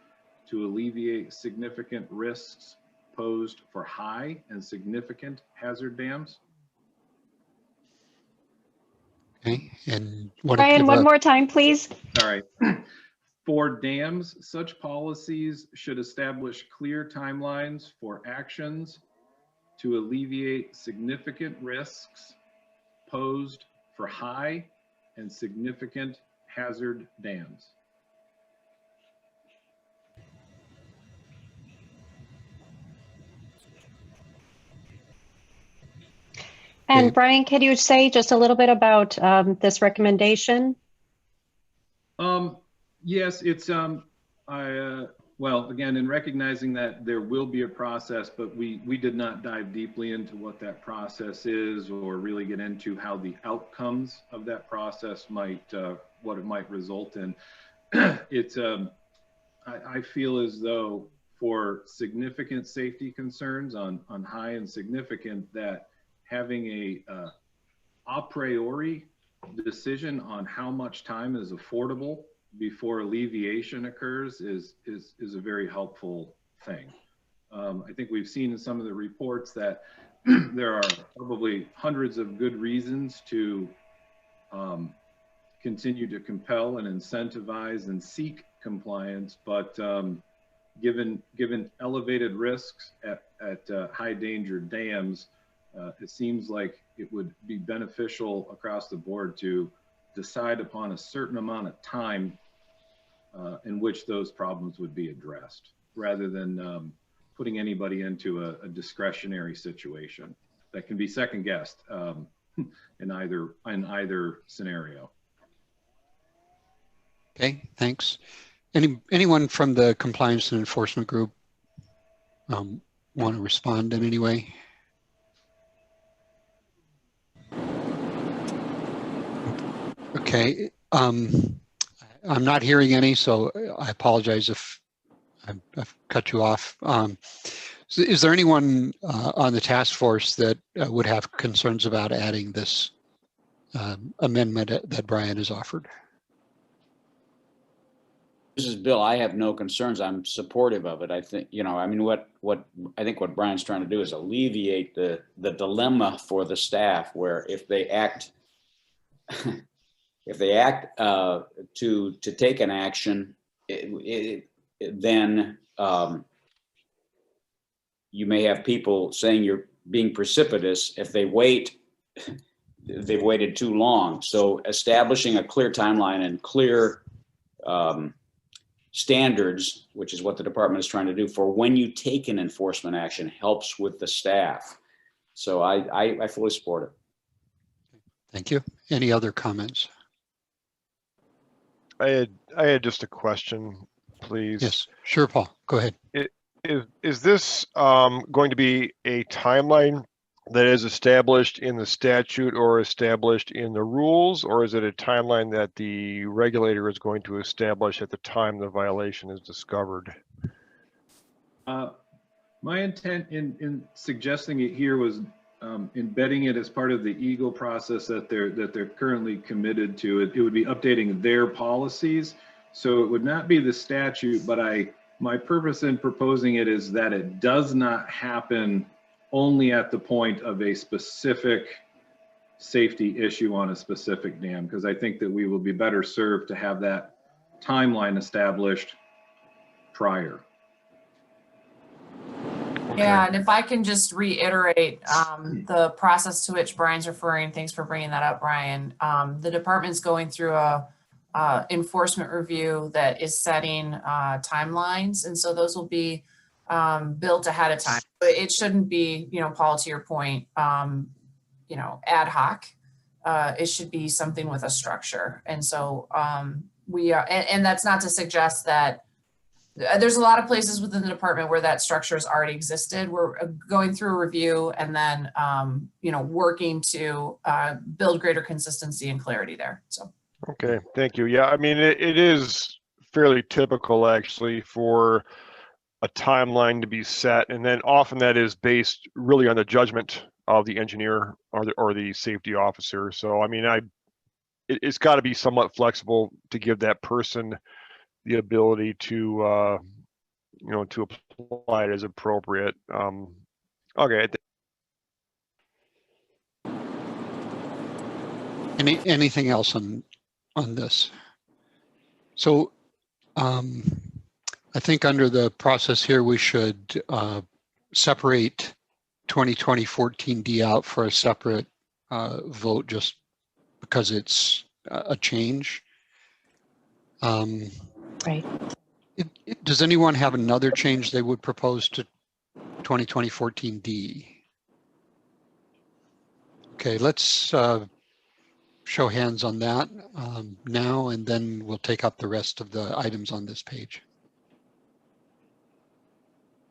to alleviate significant risks posed for high and significant hazard dams. Okay, and Brian, one more time, please. All right. For dams, such policies should establish clear timelines for actions to alleviate significant risks posed for high and significant hazard dams. And Brian, can you say just a little bit about this recommendation? Yes, it's well, again, in recognizing that there will be a process, but we did not dive deeply into what that process is or really get into how the outcomes of that process might, what it might result in. It's, I feel as though for significant safety concerns on high and significant, that having a priori decision on how much time is affordable before alleviation occurs is a very helpful thing. I think we've seen in some of the reports that there are probably hundreds of good reasons to continue to compel and incentivize and seek compliance, but given elevated risks at high danger dams, it seems like it would be beneficial across the board to decide upon a certain amount of time in which those problems would be addressed, rather than putting anybody into a discretionary situation that can be second guessed in either scenario. Okay, thanks. Anyone from the compliance and enforcement group want to respond in any way? Okay, I'm not hearing any, so I apologize if I've cut you off. So is there anyone on the task force that would have concerns about adding this amendment that Brian has offered? This is Bill. I have no concerns. I'm supportive of it. I think, I mean, what I think what Brian's trying to do is alleviate the dilemma for the staff, where if they act to take an action, then you may have people saying you're being precipitous. If they wait, they've waited too long. So establishing a clear timeline and clear standards, which is what the department is trying to do for when you take an enforcement action, helps with the staff. So I fully support it. Thank you. Any other comments? I had just a question, please. Yes, sure, Paul. Go ahead. Is this going to be a timeline that is established in the statute or established in the rules, or is it a timeline that the regulator is going to establish at the time the violation is discovered? My intent in suggesting it here was embedding it as part of the EGLE process that they're currently committed to. It would be updating their policies, so it would not be the statute. But my purpose in proposing it is that it does not happen only at the point of a specific safety issue on a specific dam, because I think that we will be better served to have that timeline established prior. Yeah, and if I can just reiterate the process to which Brian's referring, thanks for bringing that up, Brian. The department's going through a enforcement review that is setting timelines, and so those will be built ahead of time. But it shouldn't be, Paul, to your point, ad hoc. It should be something with a structure. And so we are, and that's not to suggest that there's a lot of places within the department where that structure has already existed. We're going through a review and then, working to build greater consistency and clarity there. So. Okay, thank you. Yeah, I mean, it is fairly typical actually for a timeline to be set, and then often that is based really on the judgment of the engineer or the safety officer. So I mean, it's got to be somewhat flexible to give that person the ability to to apply it as appropriate. Okay. Anything else on this? So I think under the process here, we should separate 2020-14D out for a separate vote, just because it's a change. Right. Does anyone have another change they would propose to 2020-14D? Okay, let's show hands on that now, and then we'll take up the rest of the items on this page.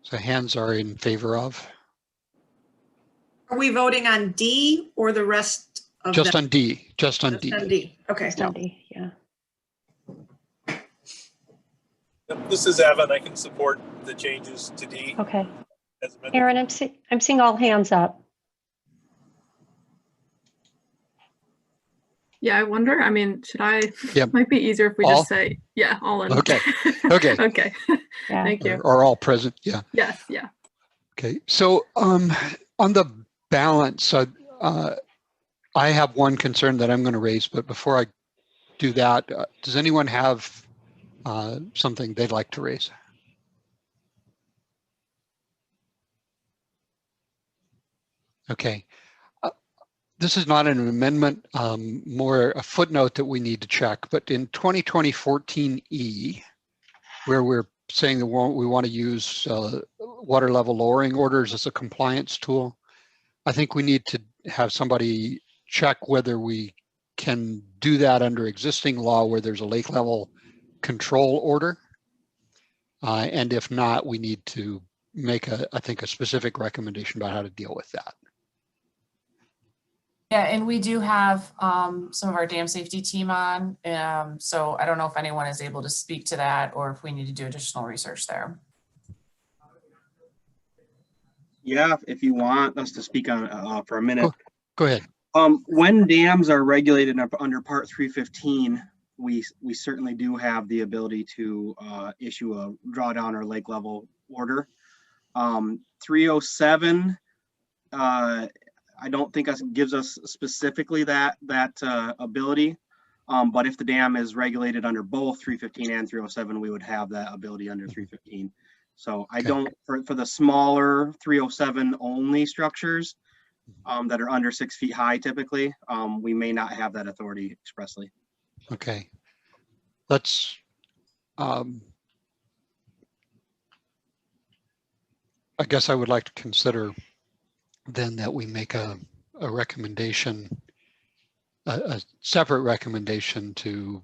So hands are in favor of? Are we voting on D or the rest of Just them? on D, just on D. On D. Okay. Just on D, yeah. Yep, this is Evan. I can support the changes to D. Okay. As amended. Aaron, I'm seeing all hands up. Yeah, I wonder, I mean, should I, Yep. might be easier if we All? just say, yeah, all in. Okay. Okay. Okay. Yeah. Thank you. Or all present. Yeah. Yes, yeah. Okay. So on the balance, I have one concern that I'm going to raise, but before I do that, does anyone have something they'd like to raise? Okay. This is not an amendment, more a footnote that we need to check, but in 2020-14E, where we're saying that we want to use water level lowering orders as a compliance tool, I think we need to have somebody check whether we can do that under existing law where there's a lake level control order. And if not, we need to make I think a specific recommendation about how to deal with that. Yeah, and we do have some of our dam safety team on. So I don't know if anyone is able to speak to that or if we need to do additional research there. Yeah, if you want us to speak on for a minute. Go ahead. When dams are regulated under Part 315, we certainly do have the ability to issue a drawdown or lake level order. 307, I don't think gives us specifically that ability, but if the dam is regulated under both 315 and 307, we would have that ability under 315. So I don't, for the smaller 307 only structures that are under 6 feet high typically, we may not have that authority expressly. Okay, let's, I guess I would like to consider then that we make a recommendation, a separate recommendation to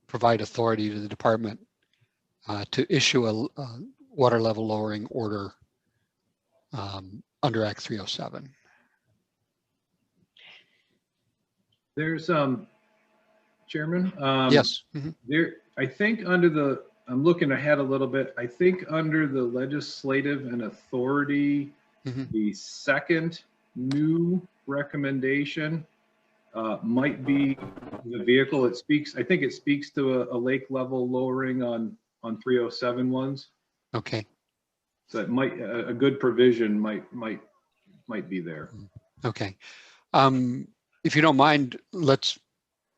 provide authority to the department to issue a water level lowering order under Act 307. There's Chairman. Yes. There, I think under the, I'm looking ahead a little bit. I think under the legislative and authority, the second new recommendation might be the vehicle. It speaks, I think it speaks to a lake level lowering on 307 ones. Okay. So it might, a good provision might be there. Okay. If you don't mind, let's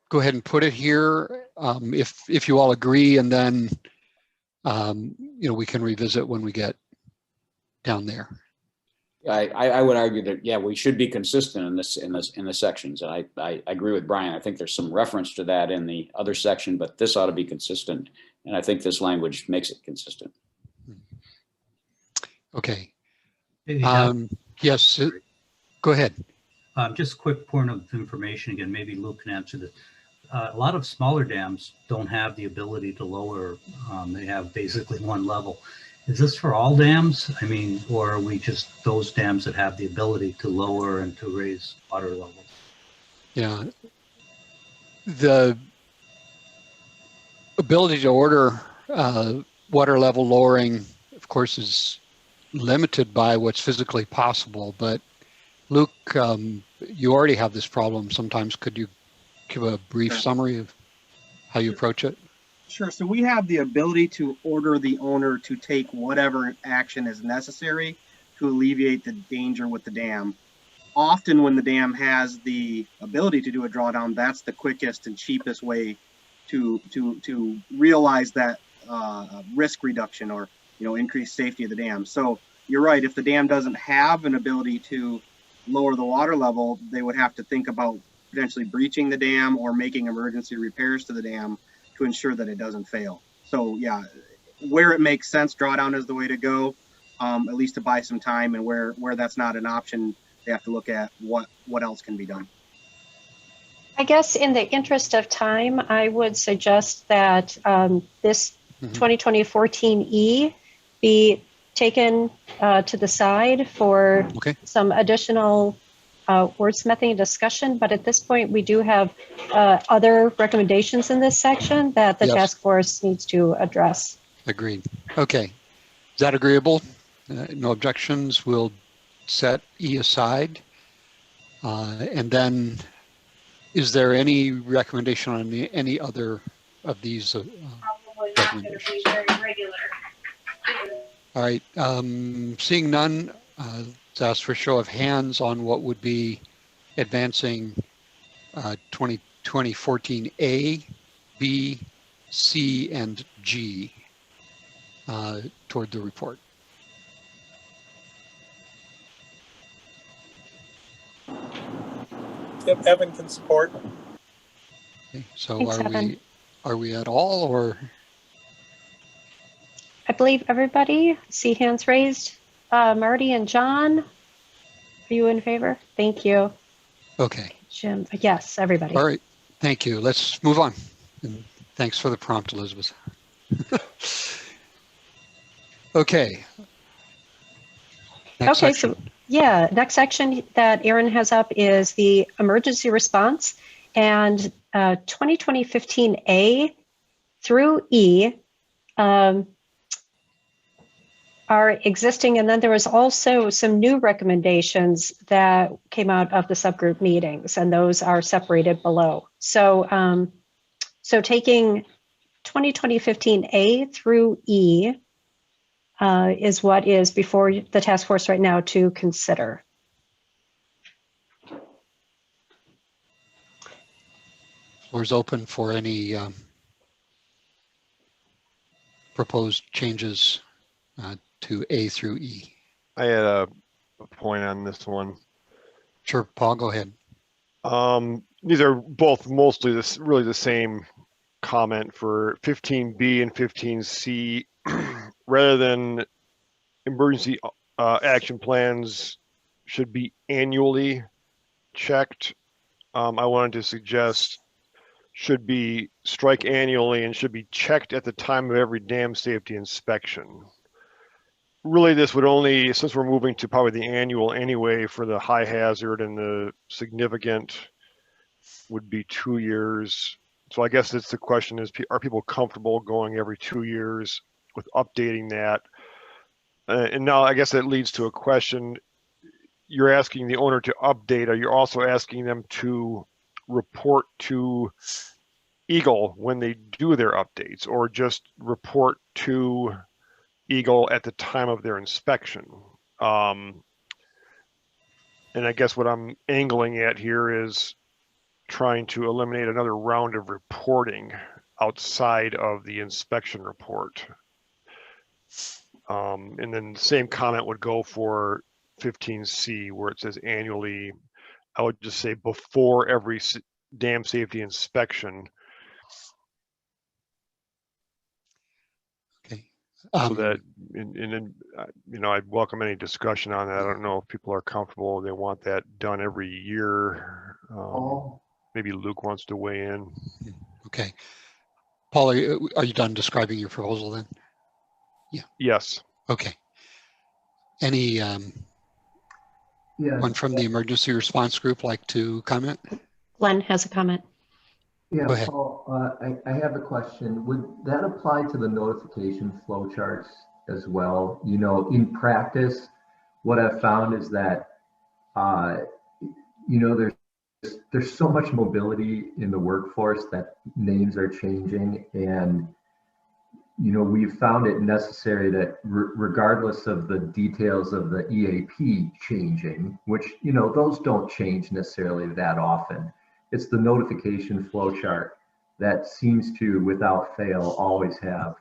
go ahead and put it here. If you all agree, and then we can revisit when we get down there. I would argue that, yeah, we should be consistent in the sections. And I agree with Brian. I think there's some reference to that in the other section, but this ought to be consistent. And I think this language makes it consistent. Okay. Yes, go ahead. Just a quick point of information again, maybe Luke can answer this. A lot of smaller dams don't have the ability to lower. They have basically one level. Is this for all dams? I mean, or are we just those dams that have the ability to lower and to raise water levels? Yeah. The ability to order water level lowering, of course, is limited by what's physically possible. But Luke, you already have this problem. Sometimes could you give a brief summary of how you approach it? Sure. So we have the ability to order the owner to take whatever action is necessary to alleviate the danger with the dam. Often when the dam has the ability to do a drawdown, that's the quickest and cheapest way to realize that risk reduction or increased safety of the dam. So you're right, if the dam doesn't have an ability to lower the water level, they would have to think about potentially breaching the dam or making emergency repairs to the dam to ensure that it doesn't fail. So yeah, where it makes sense, drawdown is the way to go, at least to buy some time, and where that's not an option, they have to look at what else can be done. I guess in the interest of time, I would suggest that this 2020-14E be taken to the side for some additional wordsmithing discussion, but at this point we do have other recommendations in this section that the task force needs to address. Agreed. Okay. Is that agreeable? No objections. We'll set E aside. And then Is there any recommendation on any other of these recommendations? All right, seeing none, let's ask for a show of hands on what would be advancing 2014 A, B, C, and G toward the report. Yep, Evan can support. Okay, so Thanks, Evan. are we at all, or? I believe everybody, see hands raised. Marty and John, are you in favor? Thank you. Okay. Jim, yes, everybody. All right, thank you. Let's move on. And thanks for the prompt, Elizabeth. Okay. Next Okay, section. so yeah, next section that Aaron has up is the emergency response, and 2020-15A through E are existing, and then there was also some new recommendations that came out of the subgroup meetings, and those are separated below. So, so taking 2020-15A through E is what is before the task force right now to consider. Floor is open for any proposed changes to A through E. I had a point on this one. Sure, Paul, go ahead. These are both mostly really the same comment for 15B and 15C. Rather than emergency action plans should be annually checked, I wanted to suggest should be strike annually and should be checked at the time of every dam safety inspection. Really, this would only, since we're moving to probably the annual anyway for the high hazard and the significant would be 2 years. So I guess it's the question is, are people comfortable going every 2 years with updating that? And now I guess that leads to a question. You're asking the owner to update, or you're also asking them to report to Eagle when they do their updates, or just report to Eagle at the time of their inspection. And I guess what I'm angling at here is trying to eliminate another round of reporting outside of the inspection report. And then the same comment would go for 15C, where it says annually. I would just say before every dam safety inspection. Okay. So that, and then, you know, I'd welcome any discussion on that. I don't know if people are comfortable, they want that done every year. Maybe Luke wants to weigh in. Okay. Paul, are you done describing your proposal then? Yeah. Yes. Okay. Any one from the emergency response group like to comment? Glenn has a comment. Yeah, Go ahead. Paul, I have a question. Would that apply to the notification flow charts as well? You know, in practice, what I've found is that, you know, there's so much mobility in the workforce that names are changing, and you know, we've found it necessary that regardless of the details of the EAP changing, which, you know, those don't change necessarily that often. It's the notification flow chart that seems to, without fail, always have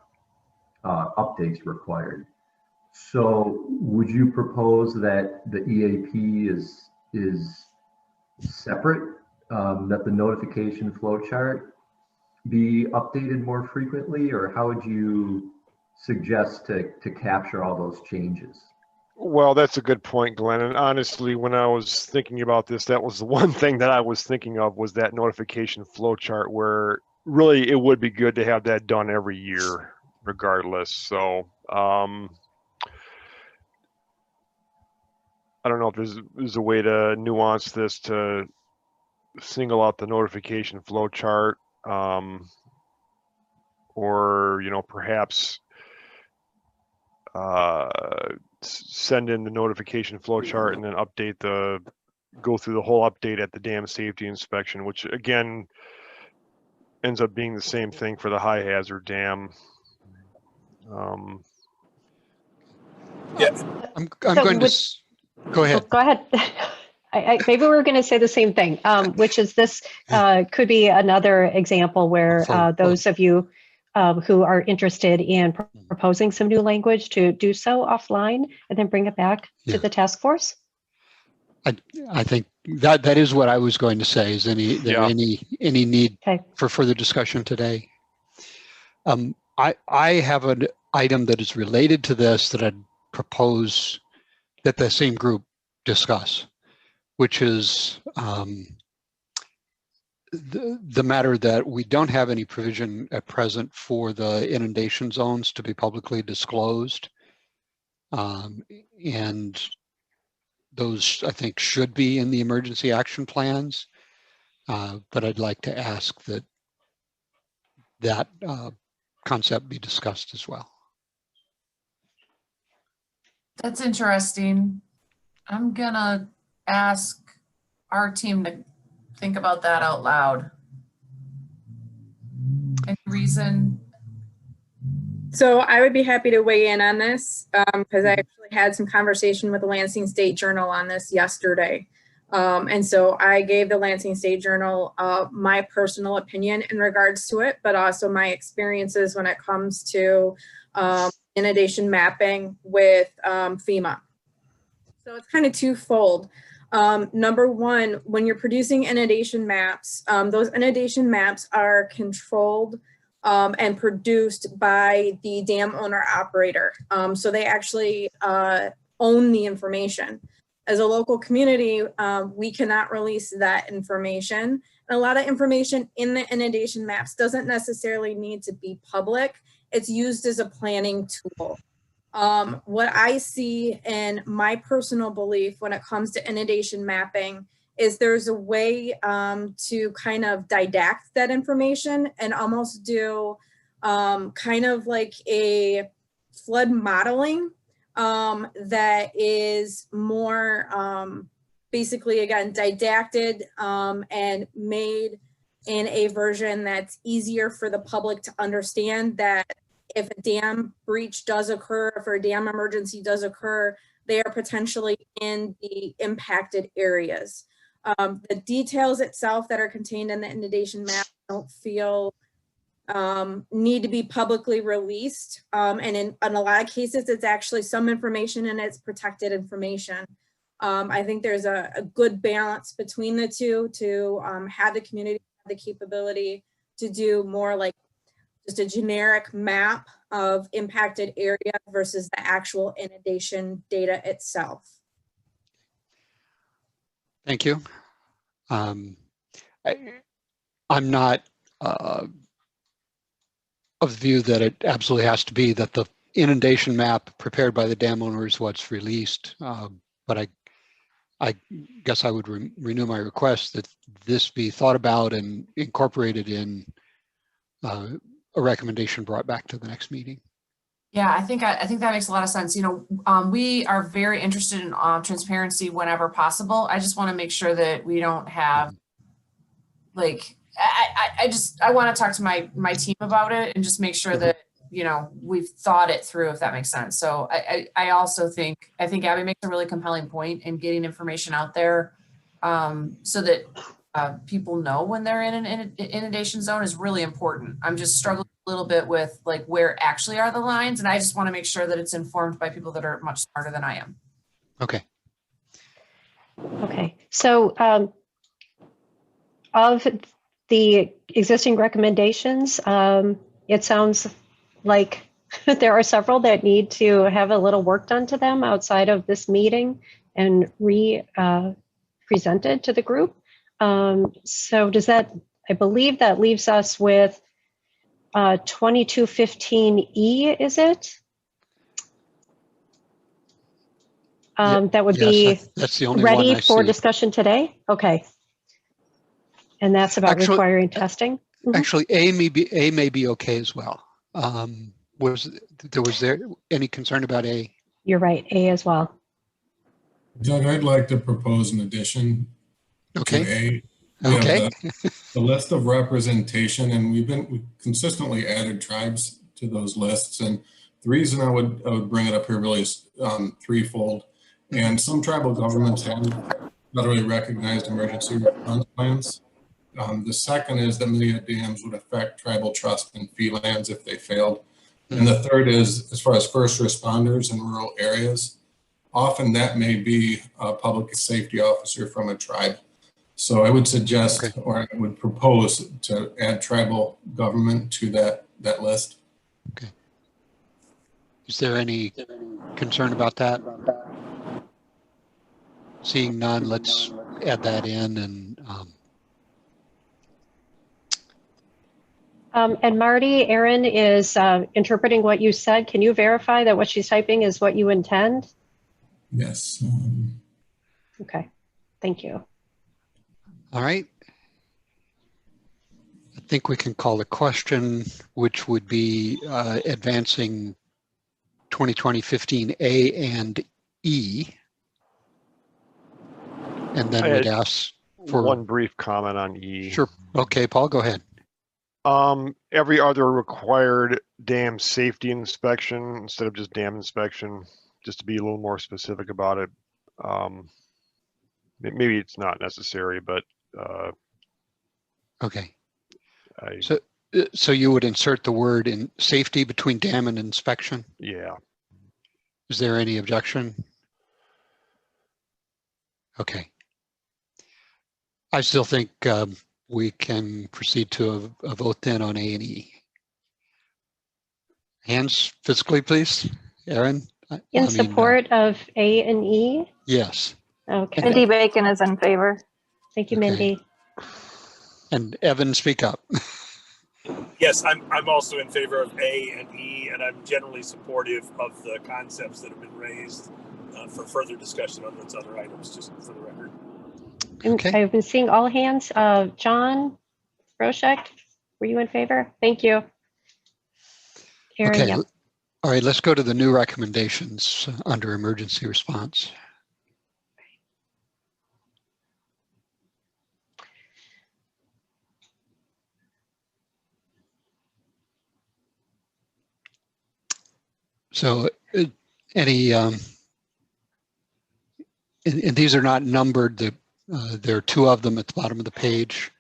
updates required. So would you propose that the EAP is separate, that the notification flow chart be updated more frequently, or how would you suggest to capture all those changes? Well, that's a good point, Glenn. And honestly, when I was thinking about this, that was the one thing that I was thinking of was that notification flow chart, where really it would be good to have that done every year regardless. So I don't know if there's a way to nuance this to single out the notification flow chart, or, you know, perhaps send in the notification flow chart and then update the go through the whole update at the dam safety inspection, which again ends up being the same thing for the high hazard dam. Yeah, I'm going to go ahead. Go ahead. Maybe we're going to say the same thing, which is this could be another example where those of you who are interested in proposing some new language to do so offline and then bring it back to the task force. I think that is what I was going to say. Is any need for further discussion today? I have an item that is related to this that I'd propose that the same group discuss, which is the matter that we don't have any provision at present for the inundation zones to be publicly disclosed. And those, I think, should be in the emergency action plans. But I'd like to ask that concept be discussed as well. That's interesting. I'm gonna ask our team to think about that out loud. Any reason? So I would be happy to weigh in on this because I actually had some conversation with the Lansing State Journal on this yesterday. And so I gave the Lansing State Journal my personal opinion in regards to it, but also my experiences when it comes to inundation mapping with FEMA. So it's kind of twofold. Number one, when you're producing inundation maps, those inundation maps are controlled and produced by the dam owner operator. So they actually own the information. As a local community, we cannot release that information. And a lot of information in the inundation maps doesn't necessarily need to be public. It's used as a planning tool. What I see in my personal belief when it comes to inundation mapping is there's a way to kind of didact that information and almost do kind of like a flood modeling that is more basically, again, didacted and made in a version that's easier for the public to understand, that if a dam breach does occur, if a dam emergency does occur, they are potentially in the impacted areas. The details itself that are contained in the inundation map don't feel need to be publicly released. And in a lot of cases, it's actually some information and it's protected information. I think there's a good balance between the two to have the community have the capability to do more like just a generic map of impacted area versus the actual inundation data itself. Thank you. I'm not of the view that it absolutely has to be that the inundation map prepared by the dam owner is what's released, but I guess I would renew my request that this be thought about and incorporated in a recommendation brought back to the next meeting. Yeah, I think that makes a lot of sense. You know, we are very interested in transparency whenever possible. I just want to make sure that we don't have like I want to talk to my team about it and just make sure that, you know, we've thought it through, if that makes sense. So I also think Abby makes a really compelling point in getting information out there so that people know when they're in an inundation zone is really important. I'm just struggling a little bit with like where actually are the lines, and I just want to make sure that it's informed by people that are much smarter than I am. Okay. Okay. So of the existing recommendations, it sounds like there are several that need to have a little work done to them outside of this meeting and presented to the group. So does that, I believe that leaves us with 2215E, is it? That would be that's the only ready one I for see. discussion today? Okay. And that's about requiring testing? Actually, A may be okay as well. Was there any concern about A? You're right, A as well. Doug, I'd like to propose an addition Okay. to A. We Okay. have the list of representation, and we've consistently added tribes to those lists. And the reason I would bring it up here really is threefold. And some tribal governments have federally recognized emergency response plans. The second is that many dams would affect tribal trust and fee lands if they failed. And the third is, as far as first responders in rural areas, often that may be a public safety officer from a tribe. So I would suggest, or I would propose to add tribal government to that list. Okay. Is there any concern about that? Seeing none, let's add that in. And Marty, Erin is interpreting what you said. Can you verify that what she's typing is what you intend? Yes. Okay, thank you. All right. I think we can call the question, which would be advancing 2020-15A and E. And then we'd ask for one brief comment on E. Sure. Okay, Paul, go ahead. Every other required dam safety inspection instead of just dam inspection, just to be a little more specific about it. Maybe it's not necessary, but okay. So you would insert the word in safety between dam and inspection? Yeah. Is there any objection? Okay. I still think we can proceed to a vote then on A and E. Hands physically, please. Erin? In support of A and E? Yes. Okay. Mindy Bacon is in favor. Thank you, Mindy. And Evan, speak up. Yes, I'm also in favor of A and E, and I'm generally supportive of the concepts that have been raised for further discussion on those other items, just for the record. Okay. I've been seeing all hands. John Broszek, were you in favor? Thank you. Erin, Okay. yeah. All right, let's go to the new recommendations under emergency response. So any, and these are not numbered, there are two of them at the bottom of the page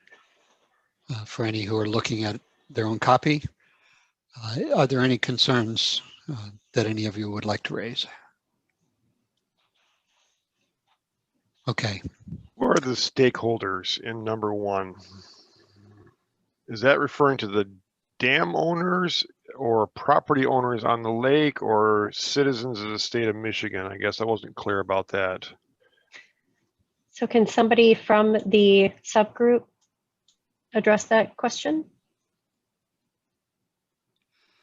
for any who are looking at their own copy. Are there any concerns that any of you would like to raise? Okay. Who are the stakeholders in number one? Is that referring to the dam owners or property owners on the lake or citizens of the state of Michigan? I guess I wasn't clear about that. So can somebody from the subgroup address that question?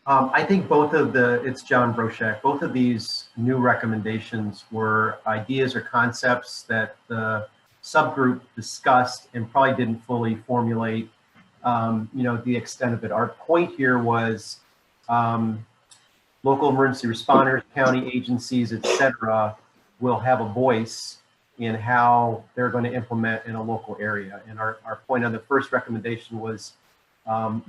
I think it's John Broszek, both of these new recommendations were ideas or concepts that the subgroup discussed and probably didn't fully formulate, the extent of it. Our point here was local emergency responders, county agencies, et cetera, will have a voice in how they're going to implement in a local area. And our point on the first recommendation was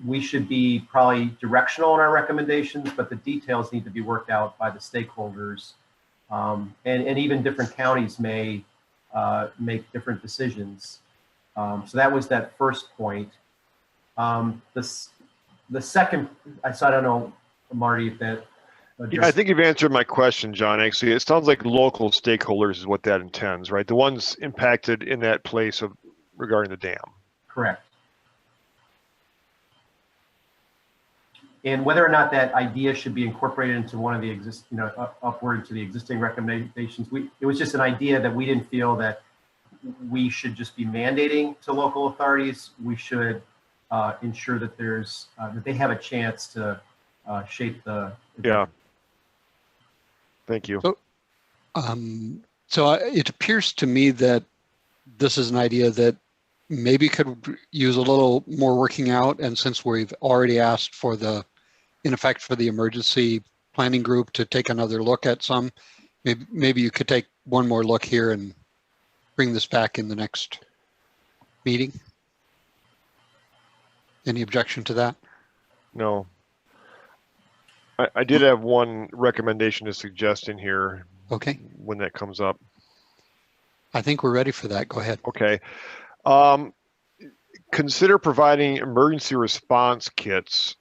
we should be probably directional in our recommendations, but the details need to be worked out by the stakeholders. And even different counties may make different decisions. So that was that first point. The second, I don't know, Marty, if that. Yeah, I think you've answered my question, John. Actually, it sounds like local stakeholders is what that intends, right? The ones impacted in that place regarding the dam. Correct. And whether or not that idea should be incorporated into one of the upward to the existing recommendations, it was just an idea that we didn't feel that we should just be mandating to local authorities. We should ensure that that they have a chance to shape the. Yeah. Thank you. So it appears to me that this is an idea that maybe could use a little more working out. And since we've already asked for the emergency planning group to take another look at some, Maybe you could take one more look here and bring this back in the next meeting. Any objection to that? No. I did have one recommendation to suggest in here. Okay. When that comes up. I think we're ready for that. Go ahead. Okay. Consider providing emergency response kits.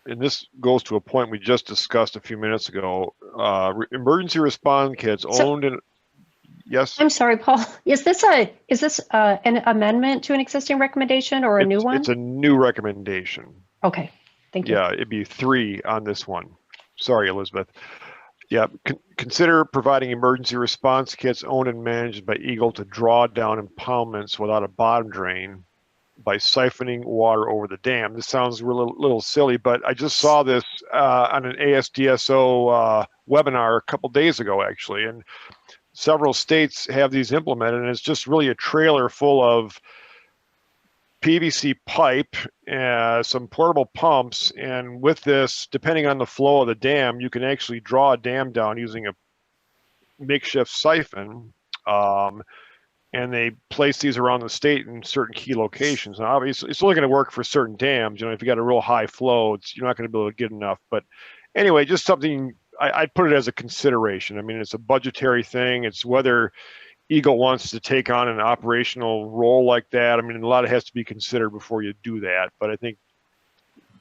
And this goes to a point we just discussed a few minutes ago. Emergency response kits owned and yes. I'm sorry, Paul. Is this an amendment to an existing recommendation or a new one? It's a new recommendation. Okay, thank you. Yeah, it'd be 3 on this one. Sorry, Elizabeth. Yeah, consider providing emergency response kits owned and managed by Eagle to draw down impoundments without a bottom drain by siphoning water over the dam. This sounds a little silly, but I just saw this on an ASDSO webinar a couple days ago, actually, and several states have these implemented, and it's just really a trailer full of PVC pipe, some portable pumps, and with this, depending on the flow of the dam, you can actually draw a dam down using a makeshift siphon. And they place these around the state in certain key locations. Now, obviously, it's only going to work for certain dams. You know, if you got a real high flow, you're not going to be able to get enough. But anyway, just something I'd put it as a consideration. I mean, it's a budgetary thing. It's whether Eagle wants to take on an operational role like that. I mean, a lot has to be considered before you do that. But I think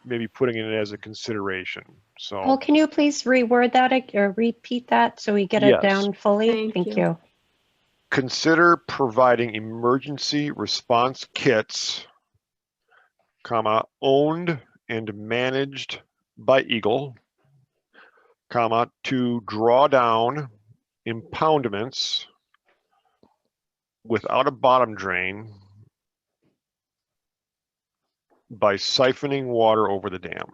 maybe putting it as a consideration. So, Well, can you please reword that or repeat that so we get it Yes. down fully? Thank you. Consider providing emergency response kits, comma, owned and managed by Eagle, comma, to draw down impoundments without a bottom drain by siphoning water over the dam.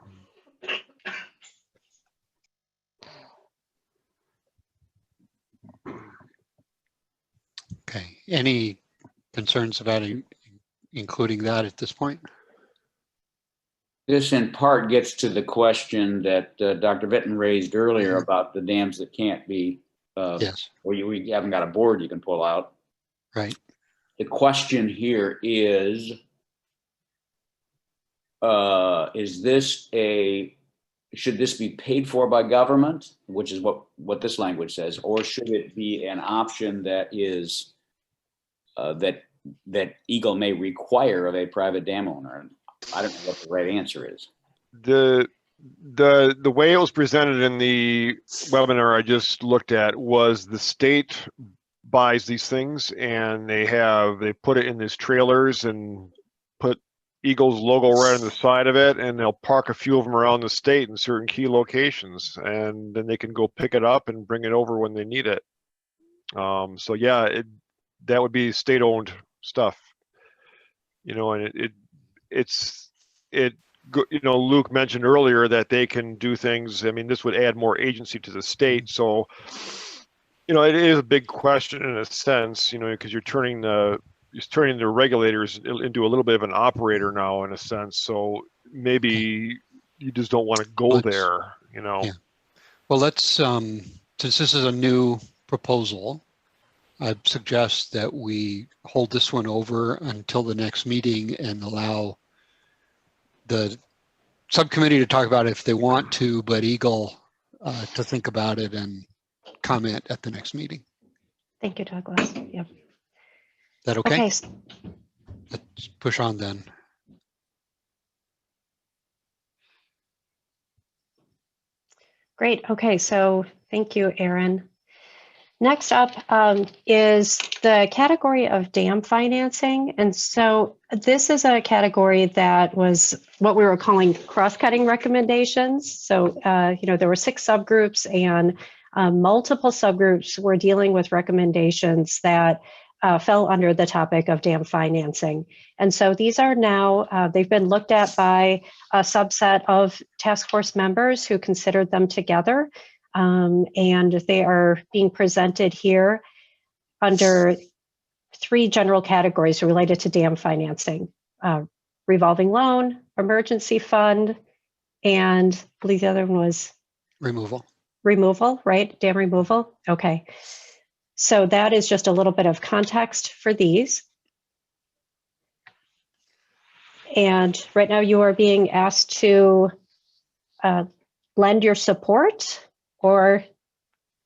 Okay. Any concerns about including that at this point? This in part gets to the question that Dr. Vinton raised earlier about the dams that can't be, yes, or you haven't got a board you can pull out. Right. The question here is this should this be paid for by government, which is what this language says, or should it be an option that is that Eagle may require of a private dam owner? I don't know what the right answer is. The way it was presented in the webinar I just looked at was the state buys these things and they put it in these trailers and put Eagle's logo right on the side of it, and they'll park a few of them around the state in certain key locations, and then they can go pick it up and bring it over when they need it. So yeah, that would be state-owned stuff, you know, and you know, Luke mentioned earlier that they can do things. I mean, this would add more agency to the state. So, you know, it is a big question in a sense, you know, because you're turning the regulators into a little bit of an operator now in a sense. So maybe you just don't want to go there, you know. Yeah. Well, let's, since this is a new proposal, I'd suggest that we hold this one over until the next meeting and allow the subcommittee to talk about it if they want to, but Eagle to think about it and comment at the next meeting. Thank you, Douglas. Yep. Is that okay? Okay. Let's push on then. Great. Okay, so thank you, Aaron. Next up is the category of dam financing. And so this is a category that was what we were calling cross-cutting recommendations. So, you know, there were 6 subgroups, and multiple subgroups were dealing with recommendations that fell under the topic of dam financing. And so these are now, they've been looked at by a subset of task force members who considered them together. And they are being presented here under 3 general categories related to dam financing: revolving loan, emergency fund, and I believe the other one was removal. removal, right? Dam removal. Okay. So that is just a little bit of context for these. And right now you are being asked to lend your support or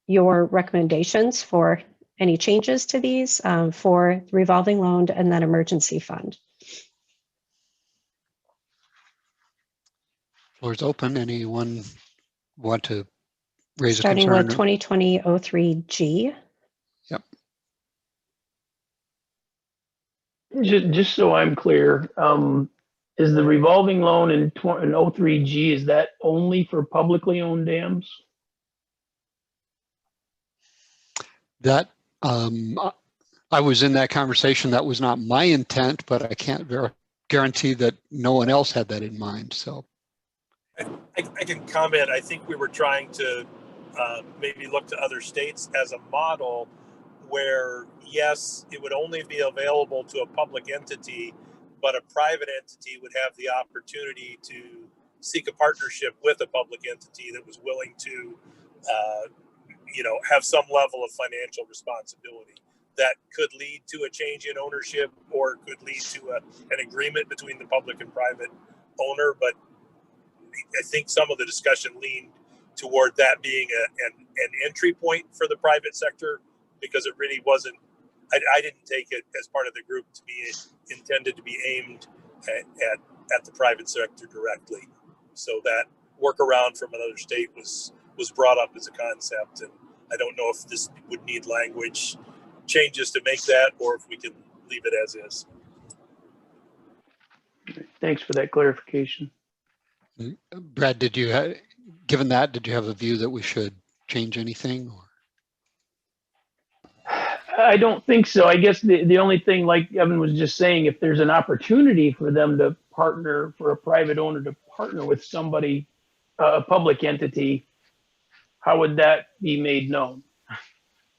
your recommendations for any changes to these for revolving loan and then emergency fund. Floor is open. Anyone want to raise a Starting concern? with 2020-03G. Yep. Just so I'm clear, is the revolving loan in 03G, is that only for publicly owned dams? That I was in that conversation. That was not my intent, but I can't guarantee that no one else had that in mind. So I can comment. I think we were trying to maybe look to other states as a model where, yes, it would only be available to a public entity, but a private entity would have the opportunity to seek a partnership with a public entity that was willing to have some level of financial responsibility. That could lead to a change in ownership, or could lead to an agreement between the public and private owner. But I think some of the discussion leaned toward that being an entry point for the private sector, because it really wasn't, I didn't take it as part of the group to be intended to be aimed at the private sector directly. So that workaround from another state was brought up as a concept, and I don't know if this would need language changes to make that, or if we can leave it as is. Thanks for that clarification. Brad, given that, did you have a view that we should change anything? Or? I don't think so. I guess the only thing, like Evan was just saying, if there's an opportunity for them to partner, for a private owner to partner with somebody, a public entity, how would that be made known?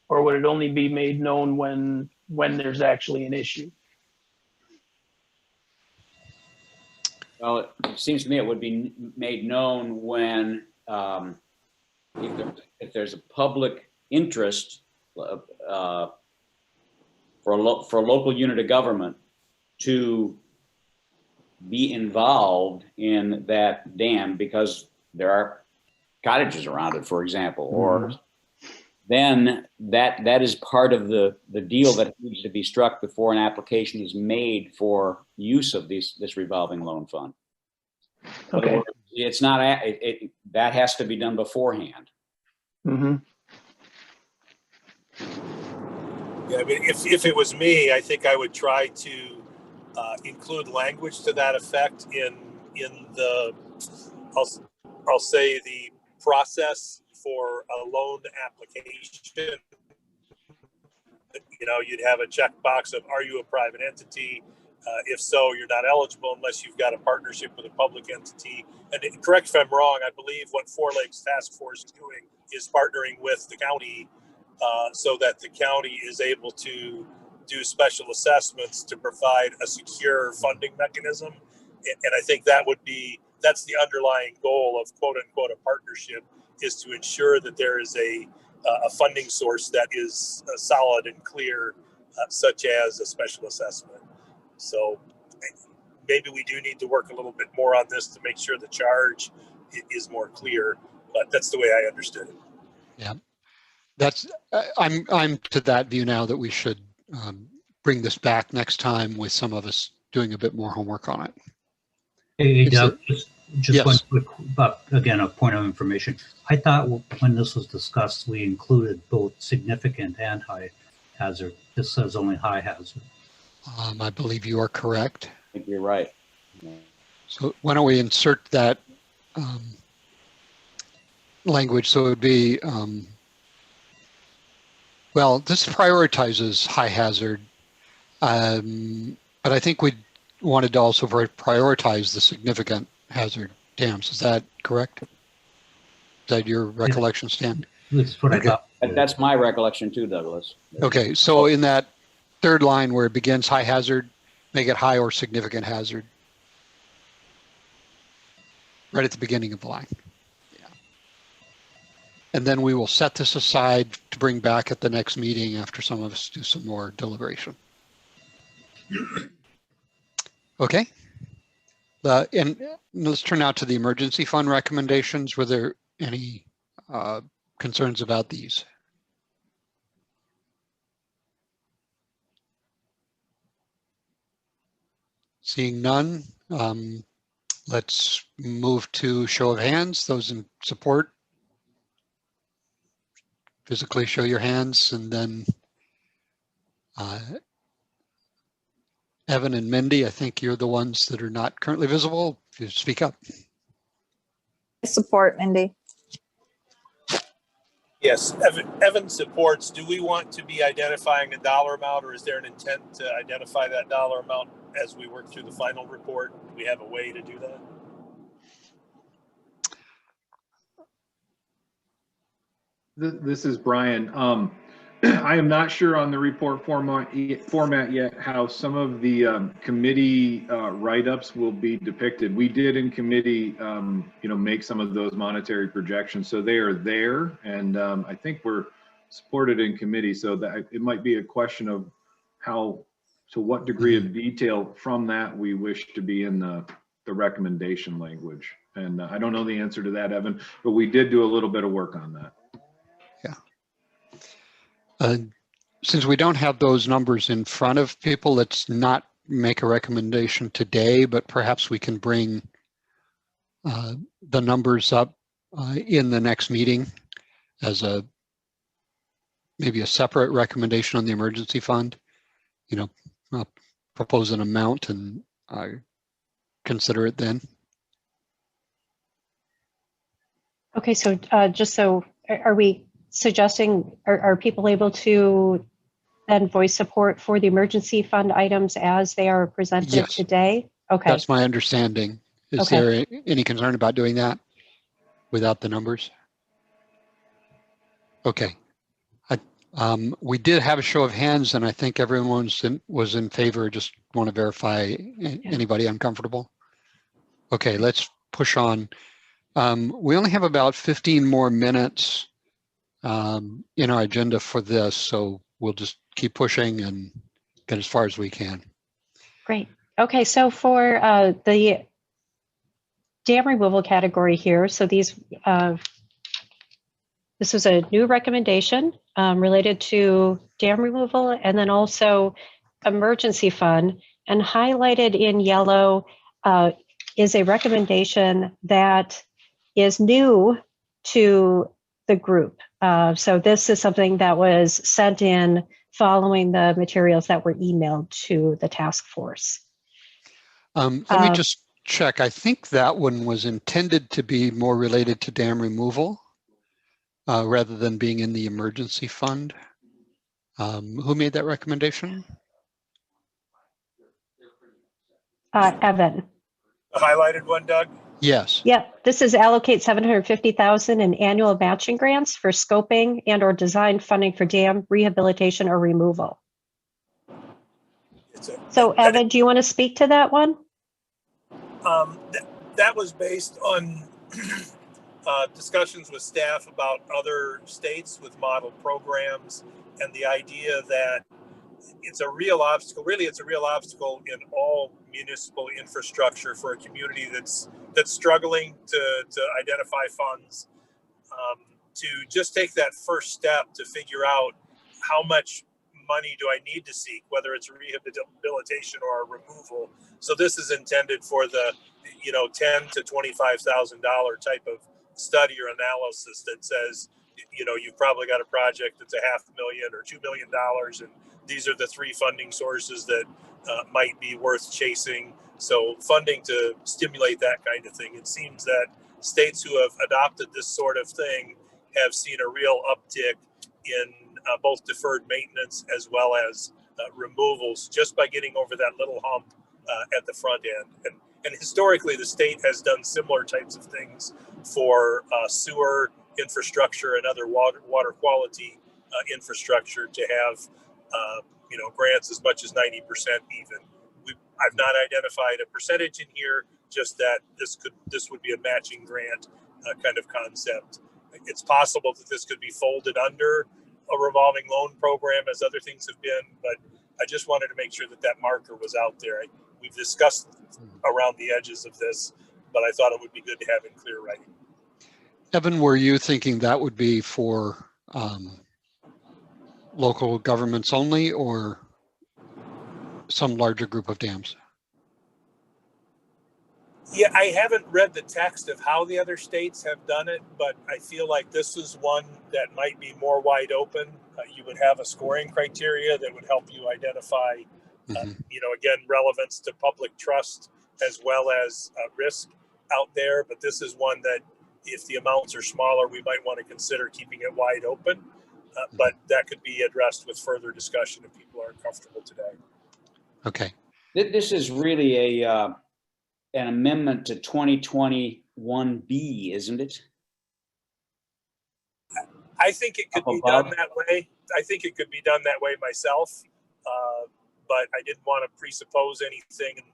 Or would it only be made known when there's actually an issue? Well, it seems to me it would be made known when, if there's a public interest for a local unit of government to be involved in that dam because there are cottages around it, for example, or then that is part of the deal that needs to be struck before an application is made for use of this revolving loan fund. Okay. It's not, that has to be done beforehand. Mm-hmm. Yeah, I mean, if it was me, I think I would try to include language to that effect in the, I'll say the process for a loan application. You'd have a checkbox of, are you a private entity? If so, you're not eligible unless you've got a partnership with a public entity. And correct if I'm wrong, I believe what Four Lakes Task Force is doing is partnering with the county so that the county is able to do special assessments to provide a secure funding mechanism. And I think that's the underlying goal of quote unquote a partnership, is to ensure that there is a funding source that is solid and clear, such as a special assessment. So maybe we do need to work a little bit more on this to make sure the charge is more clear, but that's the way I understood it. Yeah, I'm to that view now that we should bring this back next time with some of us doing a bit more homework on it. Hey, Doug, just yes. one quick, but again, a point of information. I thought when this was discussed, we included both significant and high hazard. This says only high hazard. I believe you are correct. I think you're right. So why don't we insert that language? So it would be, well, this prioritizes high hazard, but I think we wanted to also prioritize the significant hazard dams. Is that correct? Is that your recollection, Stan? That's what I thought. That's my recollection too, Douglas. Okay, so in that third line where it begins high hazard, make it high or significant hazard. Right at the beginning of the line. And then we will set this aside to bring back at the next meeting after some of us do some more deliberation. Okay. And let's turn now to the emergency fund recommendations. Were there any concerns about these? Seeing none, let's move to show of hands. Those in support, physically show your hands, and then Evan and Mindy, I think you're the ones that are not currently visible. If you speak up. I support Mindy. Yes, Evan supports. Do we want to be identifying a dollar amount, or is there an intent to identify that dollar amount as we work through the final report? Do we have a way to do that? This is Brian. I am not sure on the report format yet how some of the committee write-ups will be depicted. We did in committee, make some of those monetary projections, so they are there, and I think we're supported in committee. So that it might be a question of to what degree of detail from that we wish to be in the recommendation language. And I don't know the answer to that, Evan, but we did do a little bit of work on that. Since we don't have those numbers in front of people, let's not make a recommendation today, but perhaps we can bring the numbers up in the next meeting as maybe a separate recommendation on the emergency fund. Propose an amount and consider it then. Okay, so just so, are we suggesting, are people able to then voice support for the emergency fund items as they are presented today? Okay. That's my understanding. Is there any concern about doing that without the numbers? Okay. We did have a show of hands, and I think everyone was in favor. Just want to verify anybody uncomfortable. Okay, let's push on. We only have about 15 more minutes in our agenda for this, so we'll just keep pushing and get as far as we can. Great. Okay, so for the dam removal category here, so this was a new recommendation related to dam removal and then also emergency fund, and highlighted in yellow is a recommendation that is new to the group. So this is something that was sent in following the materials that were emailed to the task force. Let me just check. I think that one was intended to be more related to dam removal rather than being in the emergency fund. Who made that recommendation? Evan. The highlighted one, Doug? Yes. Yep. This is allocate $750,000 in annual matching grants for scoping and or design funding for dam rehabilitation or removal. So Evan, do you want to speak to that one? That was based on discussions with staff about other states with model programs, and the idea that it's a real obstacle. Really, it's a real obstacle in all municipal infrastructure for a community that's struggling to identify funds, to just take that first step to figure out how much money do I need to seek, whether it's rehabilitation or a removal. So this is intended for the $10,000 to $25,000 type of study or analysis that says, you've probably got a project that's $500,000 or $2 million, and these are the three funding sources that might be worth chasing. So funding to stimulate that kind of thing. It seems that states who have adopted this sort of thing have seen a real uptick in both deferred maintenance as well as removals just by getting over that little hump at the front end. And historically, the state has done similar types of things for sewer infrastructure and other water quality infrastructure to have grants as much as 90% even. I've not identified a percentage in here, just that this would be a matching grant kind of concept. it's possible that this could be folded under a revolving loan program as other things have been, but I just wanted to make sure that that marker was out there. We've discussed around the edges of this, but I thought it would be good to have in clear writing. Evan, were you thinking that would be for local governments only, or some larger group of dams? Yeah, I haven't read the text of how the other states have done it, but I feel like this is one that might be more wide open. You would have a scoring criteria that would help you identify, you know, again, relevance to public trust as well as risk out there. But this is one that if the amounts are smaller, we might want to consider keeping it wide open. But that could be addressed with further discussion if people aren't comfortable today. Okay. This is really a an amendment to 2021B, isn't it? I think it could be done that way. I think it could be done that way myself, but I didn't want to presuppose anything, and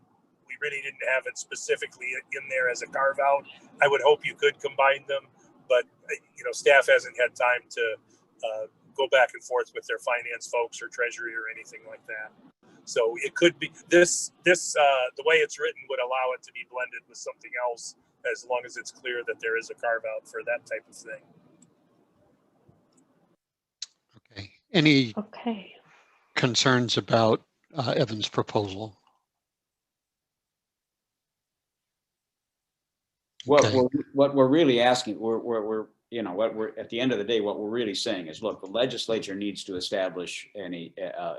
we really didn't have it specifically in there as a carve out. I would hope you could combine them, but you know, staff hasn't had time to go back and forth with their finance folks or treasury or anything like that. So it could be this the way it's written would allow it to be blended with something else, as long as it's clear that there is a carve out for that type of thing. Okay. Any concerns about Evan's proposal? What we're really asking, we're you know, what we're at the end of the day, what we're really saying is, look, the legislature needs to establish an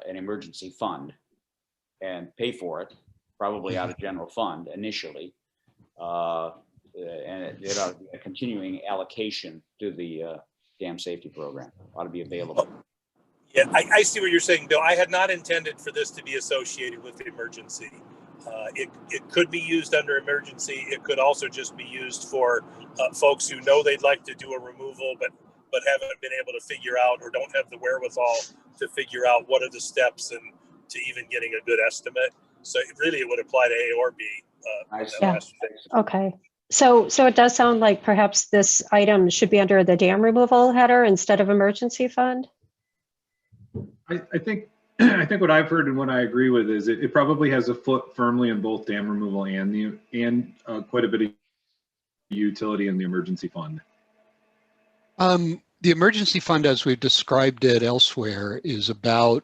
emergency fund and pay for it, probably out of general fund initially, and it ought to be a continuing allocation to the dam safety program ought to be available. Yeah, I see what you're saying, Bill. I had not intended for this to be associated with the emergency. It could be used under emergency. It could also just be used for folks who know they'd like to do a removal, but haven't been able to figure out or don't have the wherewithal to figure out what are the steps and to even getting a good estimate. So it would apply to A or B. Yeah. Okay. So it does sound like perhaps this item should be under the dam removal header instead of emergency fund. I think what I've heard and what I agree with is it probably has a foot firmly in both dam removal and quite a bit of utility in the emergency fund. The emergency fund, as we've described it elsewhere, is about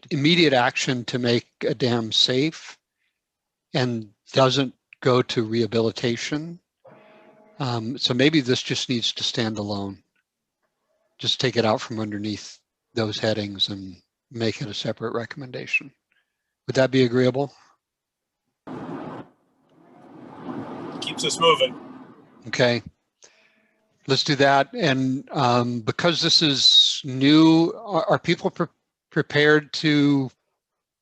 immediate action to make a dam safe and doesn't go to rehabilitation. So maybe this just needs to stand alone. Just take it out from underneath those headings and make it a separate recommendation. Would that be agreeable? Keeps us moving. Okay. Let's do that. And because this is new, are people prepared to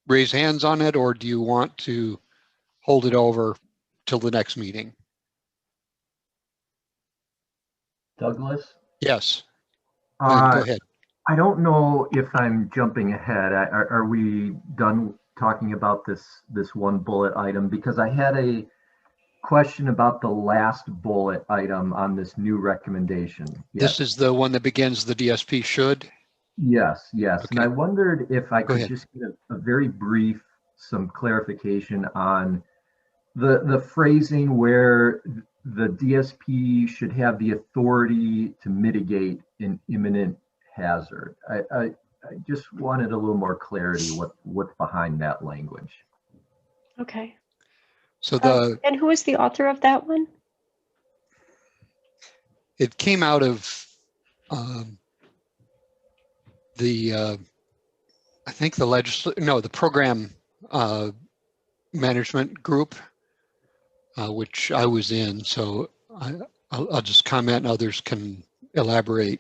raise hands on it, or do you want to hold it over till the next meeting? Douglas? Yes. Go ahead. I don't know if I'm jumping ahead. Are we done talking about this one bullet item? Because I had a question about the last bullet item on this new recommendation. This is the one that begins the DSP should? Yes. Okay. And I wondered if I could ahead. just get a very brief, some clarification on the phrasing where the DSP should have the authority to mitigate an imminent hazard. I just wanted a little more clarity what's behind that language. Okay. So and who is the author of that one? It came out of I think the program management group, which I was in. So I'll just comment and others can elaborate.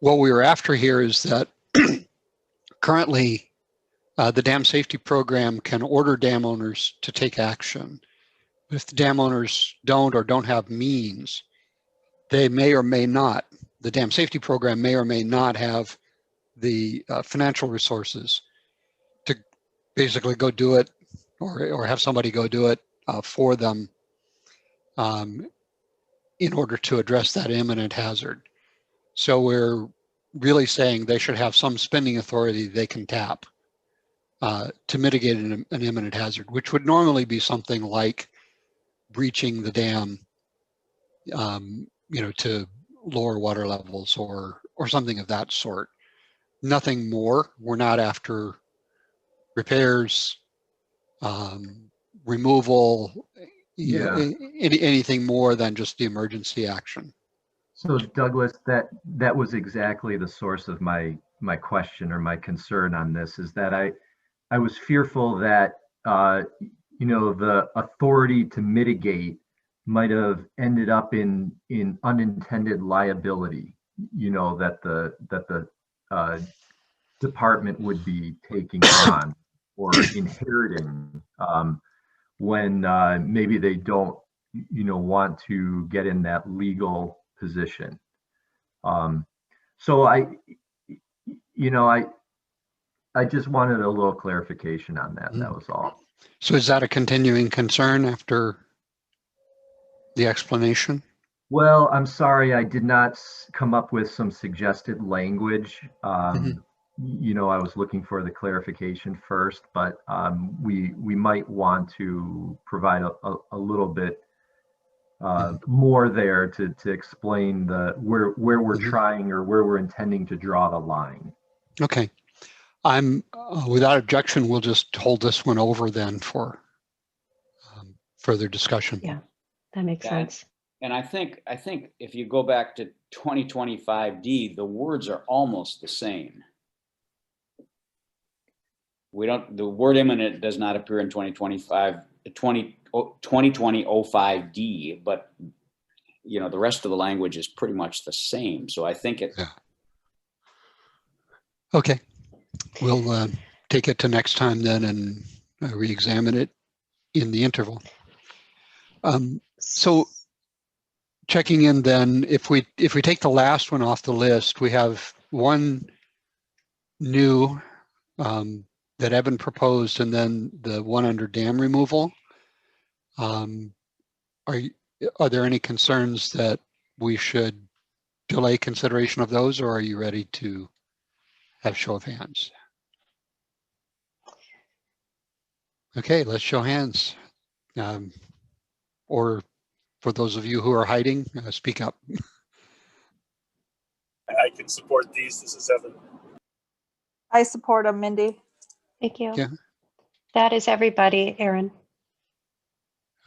What we were after here is that currently the dam safety program can order dam owners to take action. But if the dam owners don't have means, they may or may not, the dam safety program may or may not have the financial resources to basically go do it or have somebody go do it for them. in order to address that imminent hazard. So we're really saying they should have some spending authority they can tap to mitigate an imminent hazard, which would normally be something like breaching the dam, to lower water levels or something of that sort. Nothing more. We're not after repairs, removal, anything more than just the emergency action. So Douglas, that was exactly the source of my question or my concern on this, is that I was fearful that the authority to mitigate might have ended up in unintended liability, that the department would be taking on or inheriting when maybe they don't want to get in that legal position. So I just wanted a little clarification on that. That was all. So is that a continuing concern after the explanation? Well, I'm sorry, I did not come up with some suggested language. I was looking for the clarification first, but we might want to provide a little bit more there to explain where we're trying or where we're intending to draw the line. Okay. I'm without objection, we'll just hold this one over then for further discussion. Yeah, that makes sense. And I think if you go back to 2025D, the words are almost the same. The word imminent does not appear in 2020-05D, but the rest of the language is pretty much the same. So I think it. Yeah. Okay. We'll take it to next time then and re-examine it in the interval. So checking in then, if we take the last one off the list, we have one new that Evan proposed, and then the one under dam removal. Are there any concerns that we should delay consideration of those, or are you ready to have show of hands? Okay, let's show hands. Or for those of you who are hiding, speak up. I can support these. This is Evan. I support them, Mindy. Thank you. Yeah. That is everybody, Aaron.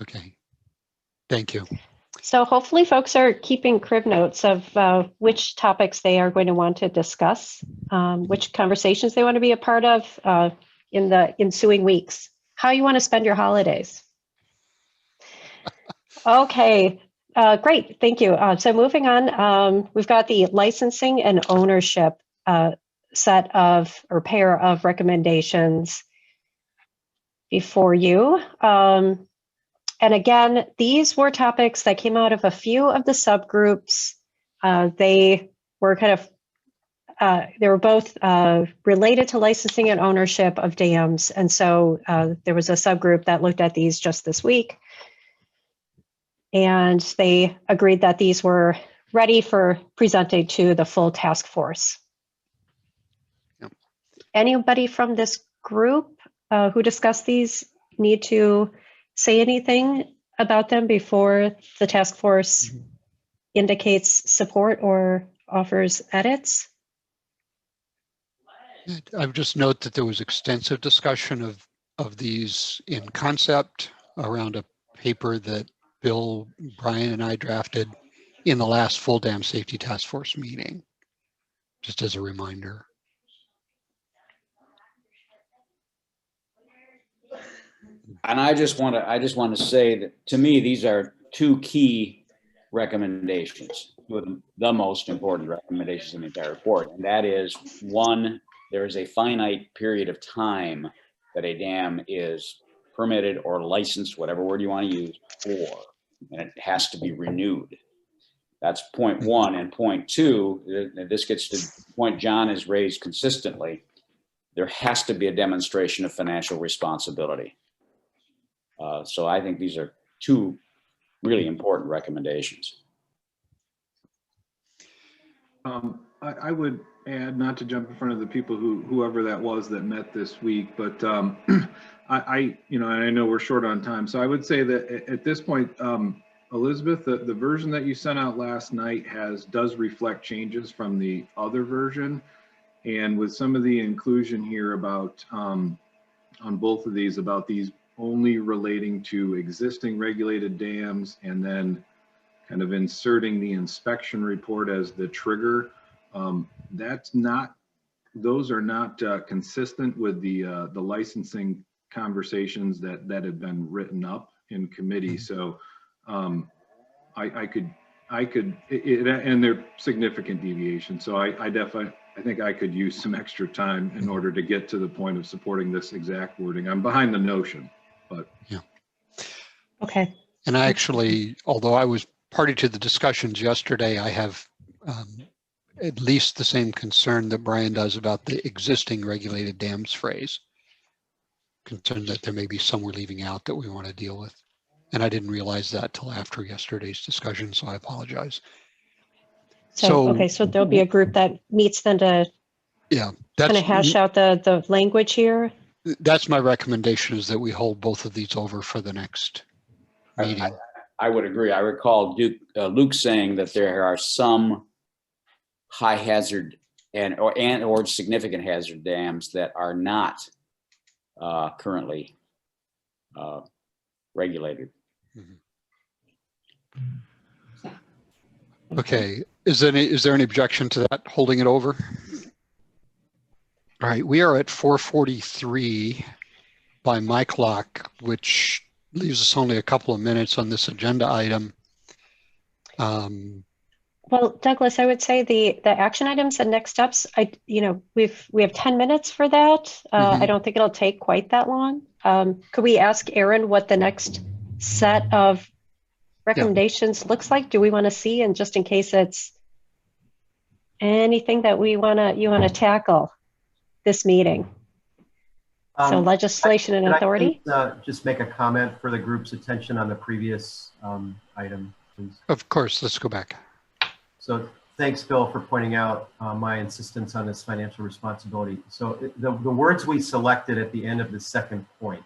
Okay. Thank you. So hopefully folks are keeping crib notes of which topics they are going to want to discuss, which conversations they want to be a part of in the ensuing weeks, how you want to spend your holidays. Okay, great, thank you. So moving on, we've got the licensing and ownership set of or pair of recommendations before you. And again, these were topics that came out of a few of the subgroups. They were they were both related to licensing and ownership of dams. And so there was a subgroup that looked at these just this week. And they agreed that these were ready for presenting to the full task force. Yep. Anybody from this group who discussed these need to say anything about them before the task force indicates support or offers edits? I would just note that there was extensive discussion of these in concept around a paper that Bill, Brian, and I drafted in the last full dam safety task force meeting, just as a reminder. And I just want to say that to me, these are two key recommendations, the most important recommendations in the entire report. And that is, one, there is a finite period of time that a dam is permitted or licensed, whatever word you want to use, for, and it has to be renewed. That's point one. And point two, this gets to the point John has raised consistently, there has to be a demonstration of financial responsibility. So I think these are two really important recommendations. I would add, not to jump in front of the people whoever that was that met this week, but I know we're short on time, so I would say that at this point, Elizabeth, the version that you sent out last night does reflect changes from the other version, and with some of the inclusion here about on both of these, about these only relating to existing regulated dams, and then kind of inserting the inspection report as the trigger. Those are not consistent with the licensing conversations that have been written up in committee. So I could, and they're significant deviations. So I think I could use some extra time in order to get to the point of supporting this exact wording. I'm behind the notion, but. Yeah. Okay. And I actually, although I was party to the discussions yesterday, I have at least the same concern that Brian does about the existing regulated dams phrase. Concerned that there may be some we're leaving out that we want to deal with. And I didn't realize that till after yesterday's discussion, so I apologize. So okay, so there'll be a group that meets then to kind of hash out the language here. That's my recommendation, is that we hold both of these over for the next meeting. I would agree. I recall Luke saying that there are some high hazard or significant hazard dams that are not currently regulated. Okay, is there any objection to that, holding it over? All right, we are at 4:43 by my clock, which leaves us only a couple of minutes on this agenda item. Well, Douglas, I would say the action items and next steps, we have 10 minutes for that. I don't think it'll take quite that long. Could we ask Aaron what the next set of recommendations looks like? Do we want to see, and just in case it's anything that you want to tackle this meeting? So legislation and authority? Just make a comment for the group's attention on the previous item, please. Of course, let's go back. So thanks, Phil, for pointing out my insistence on this financial responsibility. So the words we selected at the end of the second point,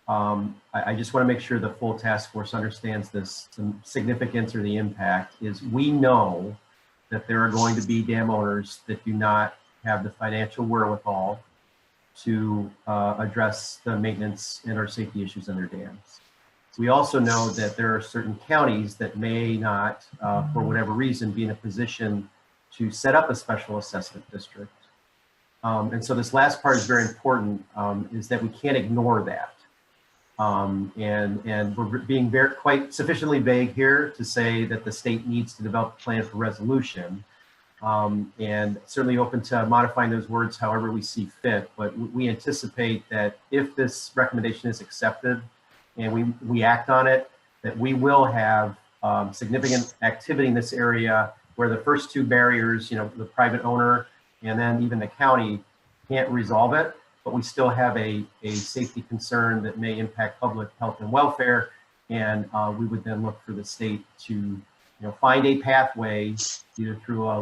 I just want to make sure the full task force understands this significance or the impact is we know that there are going to be dam owners that do not have the financial wherewithal to address the maintenance and or safety issues on their dams. We also know that there are certain counties that may not, for whatever reason, be in a position to set up a special assessment district. And so this last part is very important, is that we can't ignore that. And we're being quite sufficiently vague here to say that the state needs to develop a plan for resolution. And certainly open to modifying those words however we see fit. But we anticipate that if this recommendation is accepted and we act on it, that we will have significant activity in this area where the first two barriers, the private owner and then even the county can't resolve it, but we still have a safety concern that may impact public health and welfare. And we would then look for the state to find a pathway either through a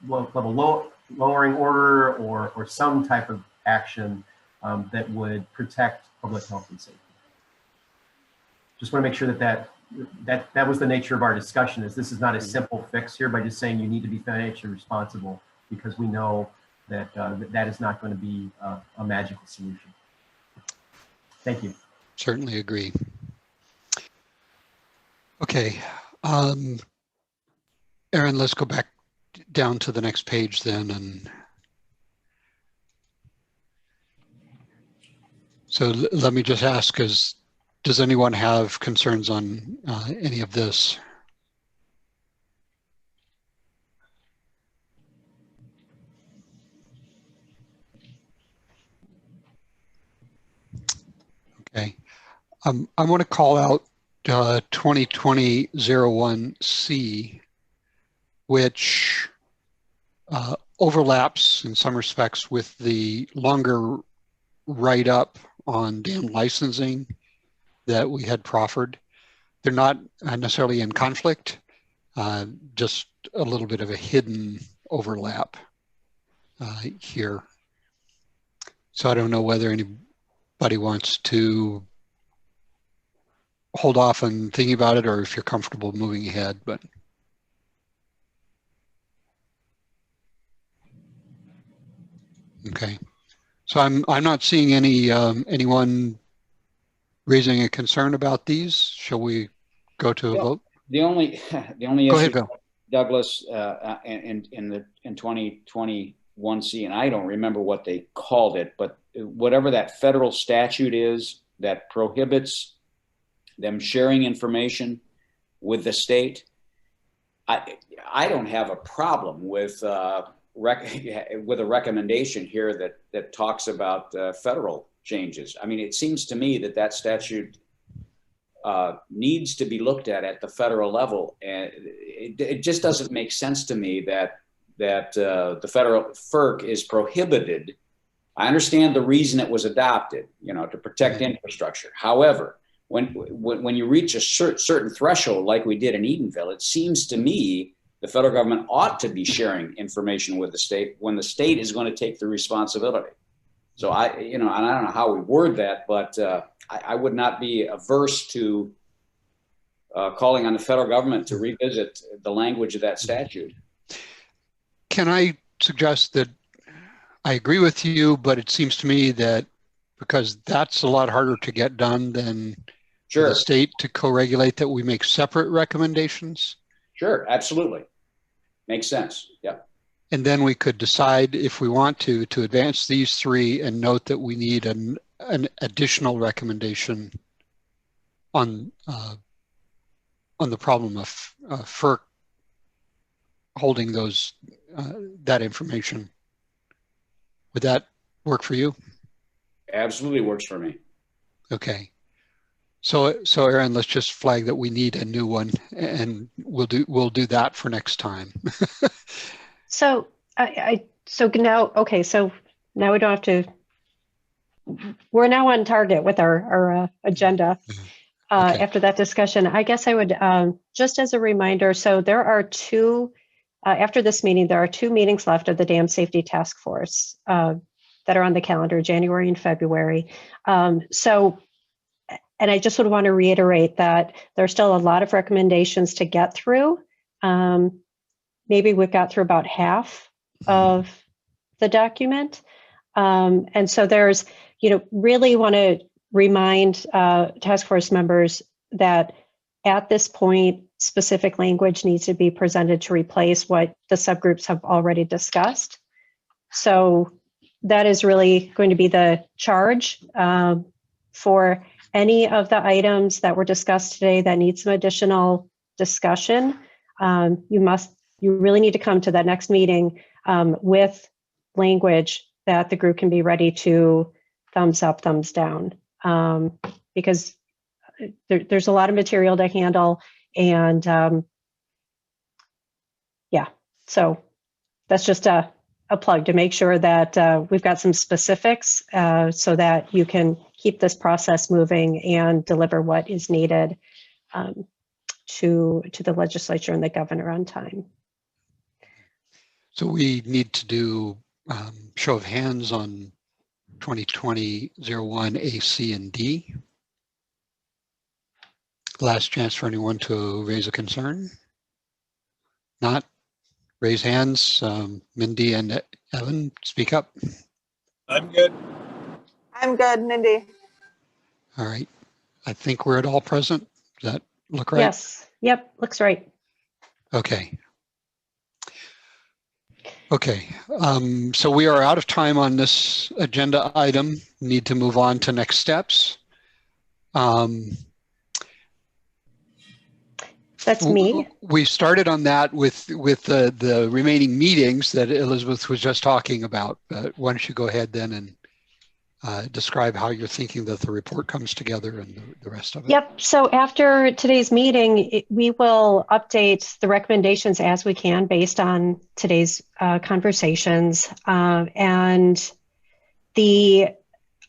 lowering order or some type of action that would protect public health and safety. Just want to make sure that was the nature of our discussion, is this is not a simple fix here by just saying you need to be financially responsible, because we know that that is not going to be a magical solution. Thank you. Certainly agree. Okay. Aaron, let's go back down to the next page then. And so let me just ask, does anyone have concerns on any of this? Okay. I want to call out 2020-01C, which overlaps in some respects with the longer write-up on dam licensing that we had proffered. They're not necessarily in conflict, just a little bit of a hidden overlap here. So I don't know whether anybody wants to hold off on thinking about it, or if you're comfortable moving ahead, but. Okay, so I'm not seeing any anyone raising a concern about these. Shall we go to a vote? The only Go issue, ahead, Bill. Douglas, in 2021C, and I don't remember what they called it, but whatever that federal statute is that prohibits them sharing information with the state, I don't have a problem with with a recommendation here that talks about federal changes. I mean, it seems to me that statute needs to be looked at the federal level, and it just doesn't make sense to me that the federal FERC is prohibited. I understand the reason it was adopted, to protect infrastructure. However, when you reach a certain threshold, like we did in Edenville, it seems to me the federal government ought to be sharing information with the state when the state is going to take the responsibility. So and I don't know how we word that, but I would not be averse to calling on the federal government to revisit the language of that statute. Can I suggest that I agree with you, but it seems to me that because that's a lot harder to get done than for the state to co-regulate, that we make separate recommendations? Sure, absolutely. Makes sense, yeah. And then we could decide if we want to advance these three and note that we need an additional recommendation on the problem of FERC holding that information. Would that work for you? Absolutely works for me. Okay. So Aaron, let's just flag that we need a new one, and we'll do that for next time. So so now we don't have to. We're now on target with our agenda. Okay. After that discussion, I guess I would just as a reminder. So there are two. After this meeting, there are 2 meetings left of the Dam Safety Task Force that are on the calendar, January and February. And I just would want to reiterate that there's still a lot of recommendations to get through. Maybe we've got through about half of the document. And so there's, really want to remind task force members that at this point, specific language needs to be presented to replace what the subgroups have already discussed. So that is really going to be the charge for any of the items that were discussed today that need some additional discussion. You really need to come to that next meeting with language that the group can be ready to thumbs up, thumbs down, because there's a lot of material to handle, and so that's just a plug to make sure that we've got some specifics so that you can keep this process moving and deliver what is needed to the legislature and the governor on time. So we need to do show of hands on 2020-01 A, C, and D. Last chance for anyone to raise a concern. Not? Raise hands. Mindy and Evan, speak up. I'm good. I'm good, Mindy. All right. I think we're at all present. Does that look right? Yes. Yep. Looks right. Okay. Okay. So we are out of time on this agenda item. Need to move on to next steps. That's me. We started on that with the remaining meetings that Elizabeth was just talking about. Why don't you go ahead then and describe how you're thinking that the report comes together and the rest of it. Yep. So after today's meeting, we will update the recommendations as we can based on today's conversations. And the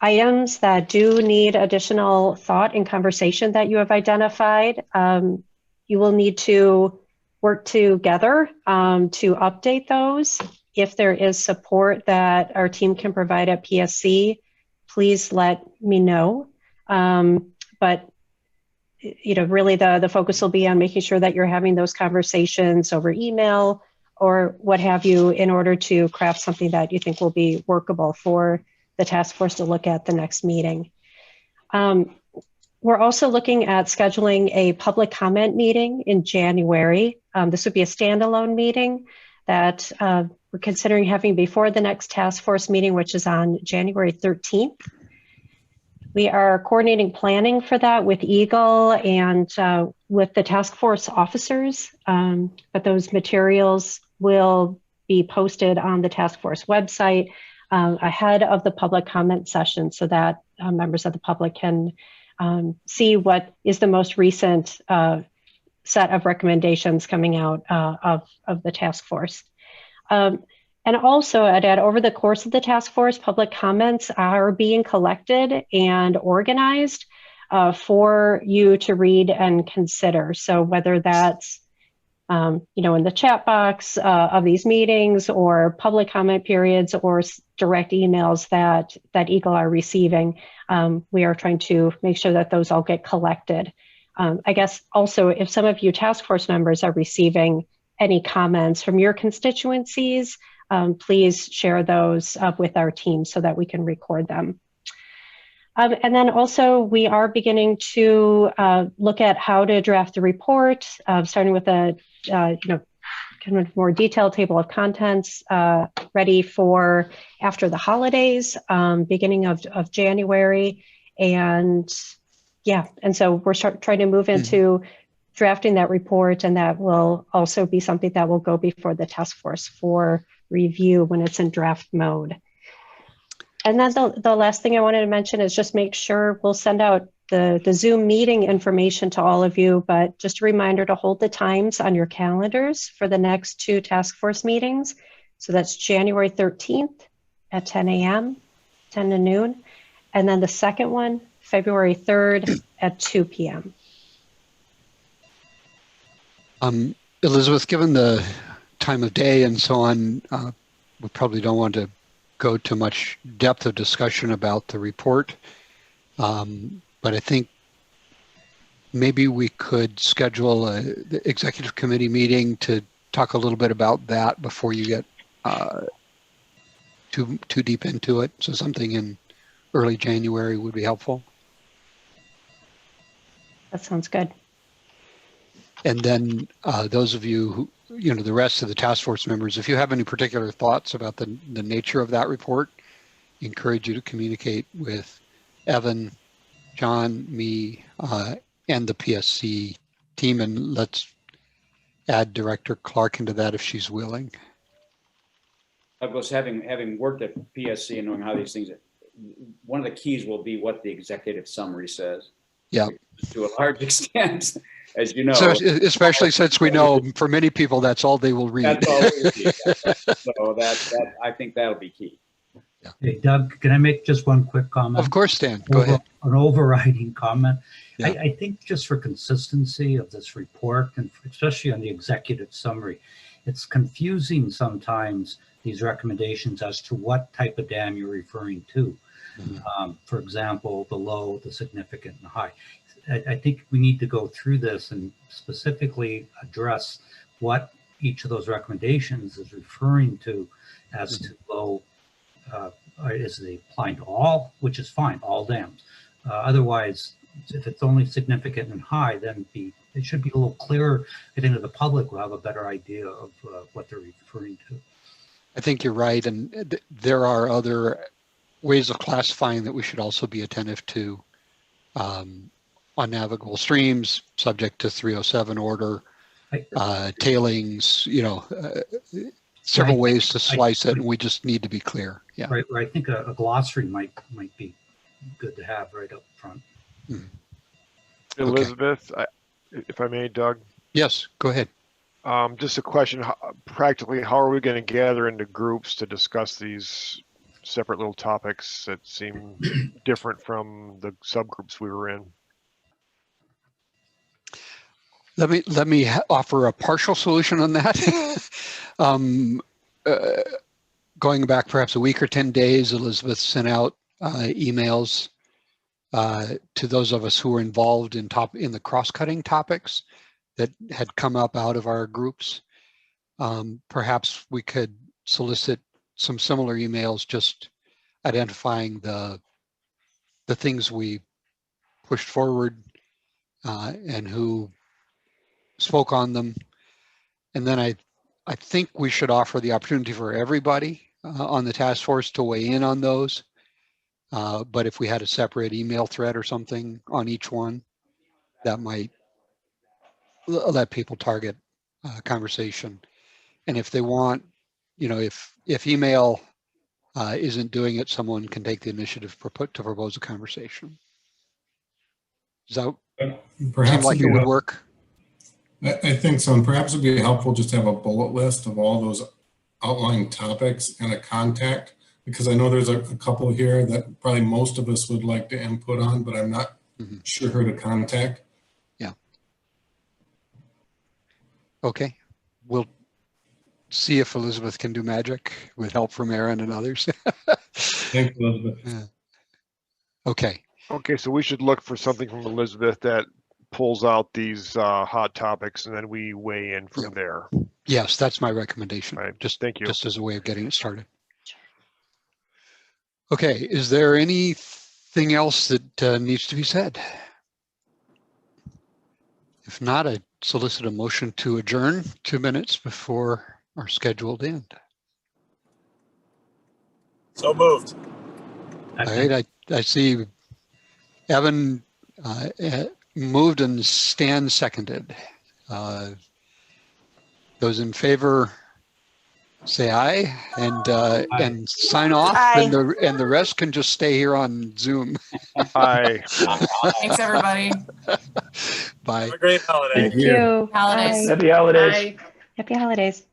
items that do need additional thought and conversation that you have identified, you will need to work together to update those. If there is support that our team can provide at PSC, please let me know. But really the focus will be on making sure that you're having those conversations over email or what have you in order to craft something that you think will be workable for the task force to look at the next meeting. We're also looking at scheduling a public comment meeting in January. This would be a standalone meeting that we're considering having before the next task force meeting, which is on January 13th. We are coordinating planning for that with Eagle and with the task force officers, but those materials will be posted on the task force website ahead of the public comment session so that members of the public can see what is the most recent set of recommendations coming out of the task force. And also, I'd add, over the course of the task force, public comments are being collected and organized for you to read and consider. So whether that's, in the chat box of these meetings or public comment periods or direct emails that Eagle are receiving, we are trying to make sure that those all get collected. I guess also, if some of you task force members are receiving any comments from your constituencies, please share those with our team so that we can record them. And then also we are beginning to look at how to draft the report, starting with a kind of more detailed table of contents ready for after the holidays, beginning of January. And so we're trying to move into drafting that report, and that will also be something that will go before the task force for review when it's in draft mode. And then the last thing I wanted to mention is just make sure we'll send out the Zoom meeting information to all of you, but just a reminder to hold the times on your calendars for the next 2 task force meetings. So that's January 13th at 10 a.m., 10 to noon. And then the second one, February 3rd at 2 p.m. Elizabeth, given the time of day and so on, we probably don't want to go to much depth of discussion about the report. But I think maybe we could schedule the executive committee meeting to talk a little bit about that before you get too deep into it. So something in early January would be helpful. That sounds good. And then those of you who, the rest of the task force members, if you have any particular thoughts about the nature of that report, I encourage you to communicate with Evan, John, me, and the PSC team, and let's add Director Clark into that if she's willing. Douglas, having worked at PSC and knowing how these things, one of the keys will be what the executive summary says. Yeah. To a large extent, as you know. So, especially since we know for many people that's all they will read. That's all they will read. So that I think that'll be key. Yeah. Hey, Doug, can I make just one quick comment? Of course, Dan. Go ahead. An overriding comment. Yeah. I think just for consistency of this report, and especially on the executive summary, it's confusing sometimes, these recommendations, as to what type of dam you're referring to. Mm-hmm. For example, the low, the significant, and high. I think we need to go through this and specifically address what each of those recommendations is referring to as to low. Is they applying to all, which is fine, all dams. Otherwise, if it's only significant and high, then it should be a little clearer. I think that the public will have a better idea of what they're referring to. I think you're right, and there are other ways of classifying that we should also be attentive to. Unnavigable streams, subject to 307 order, tailings, several ways to slice it, and we just need to be clear. Yeah. Right. I think a glossary might be good to have right up front. Mm. Elizabeth, if I may, Doug. Yes, go ahead. Just a question, practically, how are we going to gather into groups to discuss these separate little topics that seem different from the subgroups we were in? Let me offer a partial solution on that. Going back perhaps a week or 10 days, Elizabeth sent out emails to those of us who were involved in the cross-cutting topics that had come up out of our groups. Perhaps we could solicit some similar emails, just identifying the things we pushed forward and who spoke on them. And then I think we should offer the opportunity for everybody on the task force to weigh in on those. But if we had a separate email thread or something on each one, that might let people target conversation. And if they want, if email isn't doing it, someone can take the initiative to propose a conversation. Does that seem like it would work? I think so, and perhaps it'd be helpful just to have a bullet list of all those outlying topics and a contact, because I know there's a couple here that probably most of us would like to input on, but I'm not sure who to contact. Yeah. Okay, we'll see if Elizabeth can do magic with help from Aaron and others. Thanks, Elizabeth. Yeah. Okay. Okay, so we should look for something from Elizabeth that pulls out these hot topics, and then we weigh in from there. Yes, that's my recommendation. Right. Thank you. Just as a way of getting it started. Okay, is there anything else that needs to be said? If not, I solicit a motion to adjourn 2 minutes before our scheduled end. So moved. All right, I see Evan moved and Stan seconded. Those in favor say aye and sign off. Aye. And the rest can just stay here on Zoom. Aye. Thanks, everybody. Bye. Have a great holiday. Thank you. Holidays. Happy holidays. Bye. Happy holidays.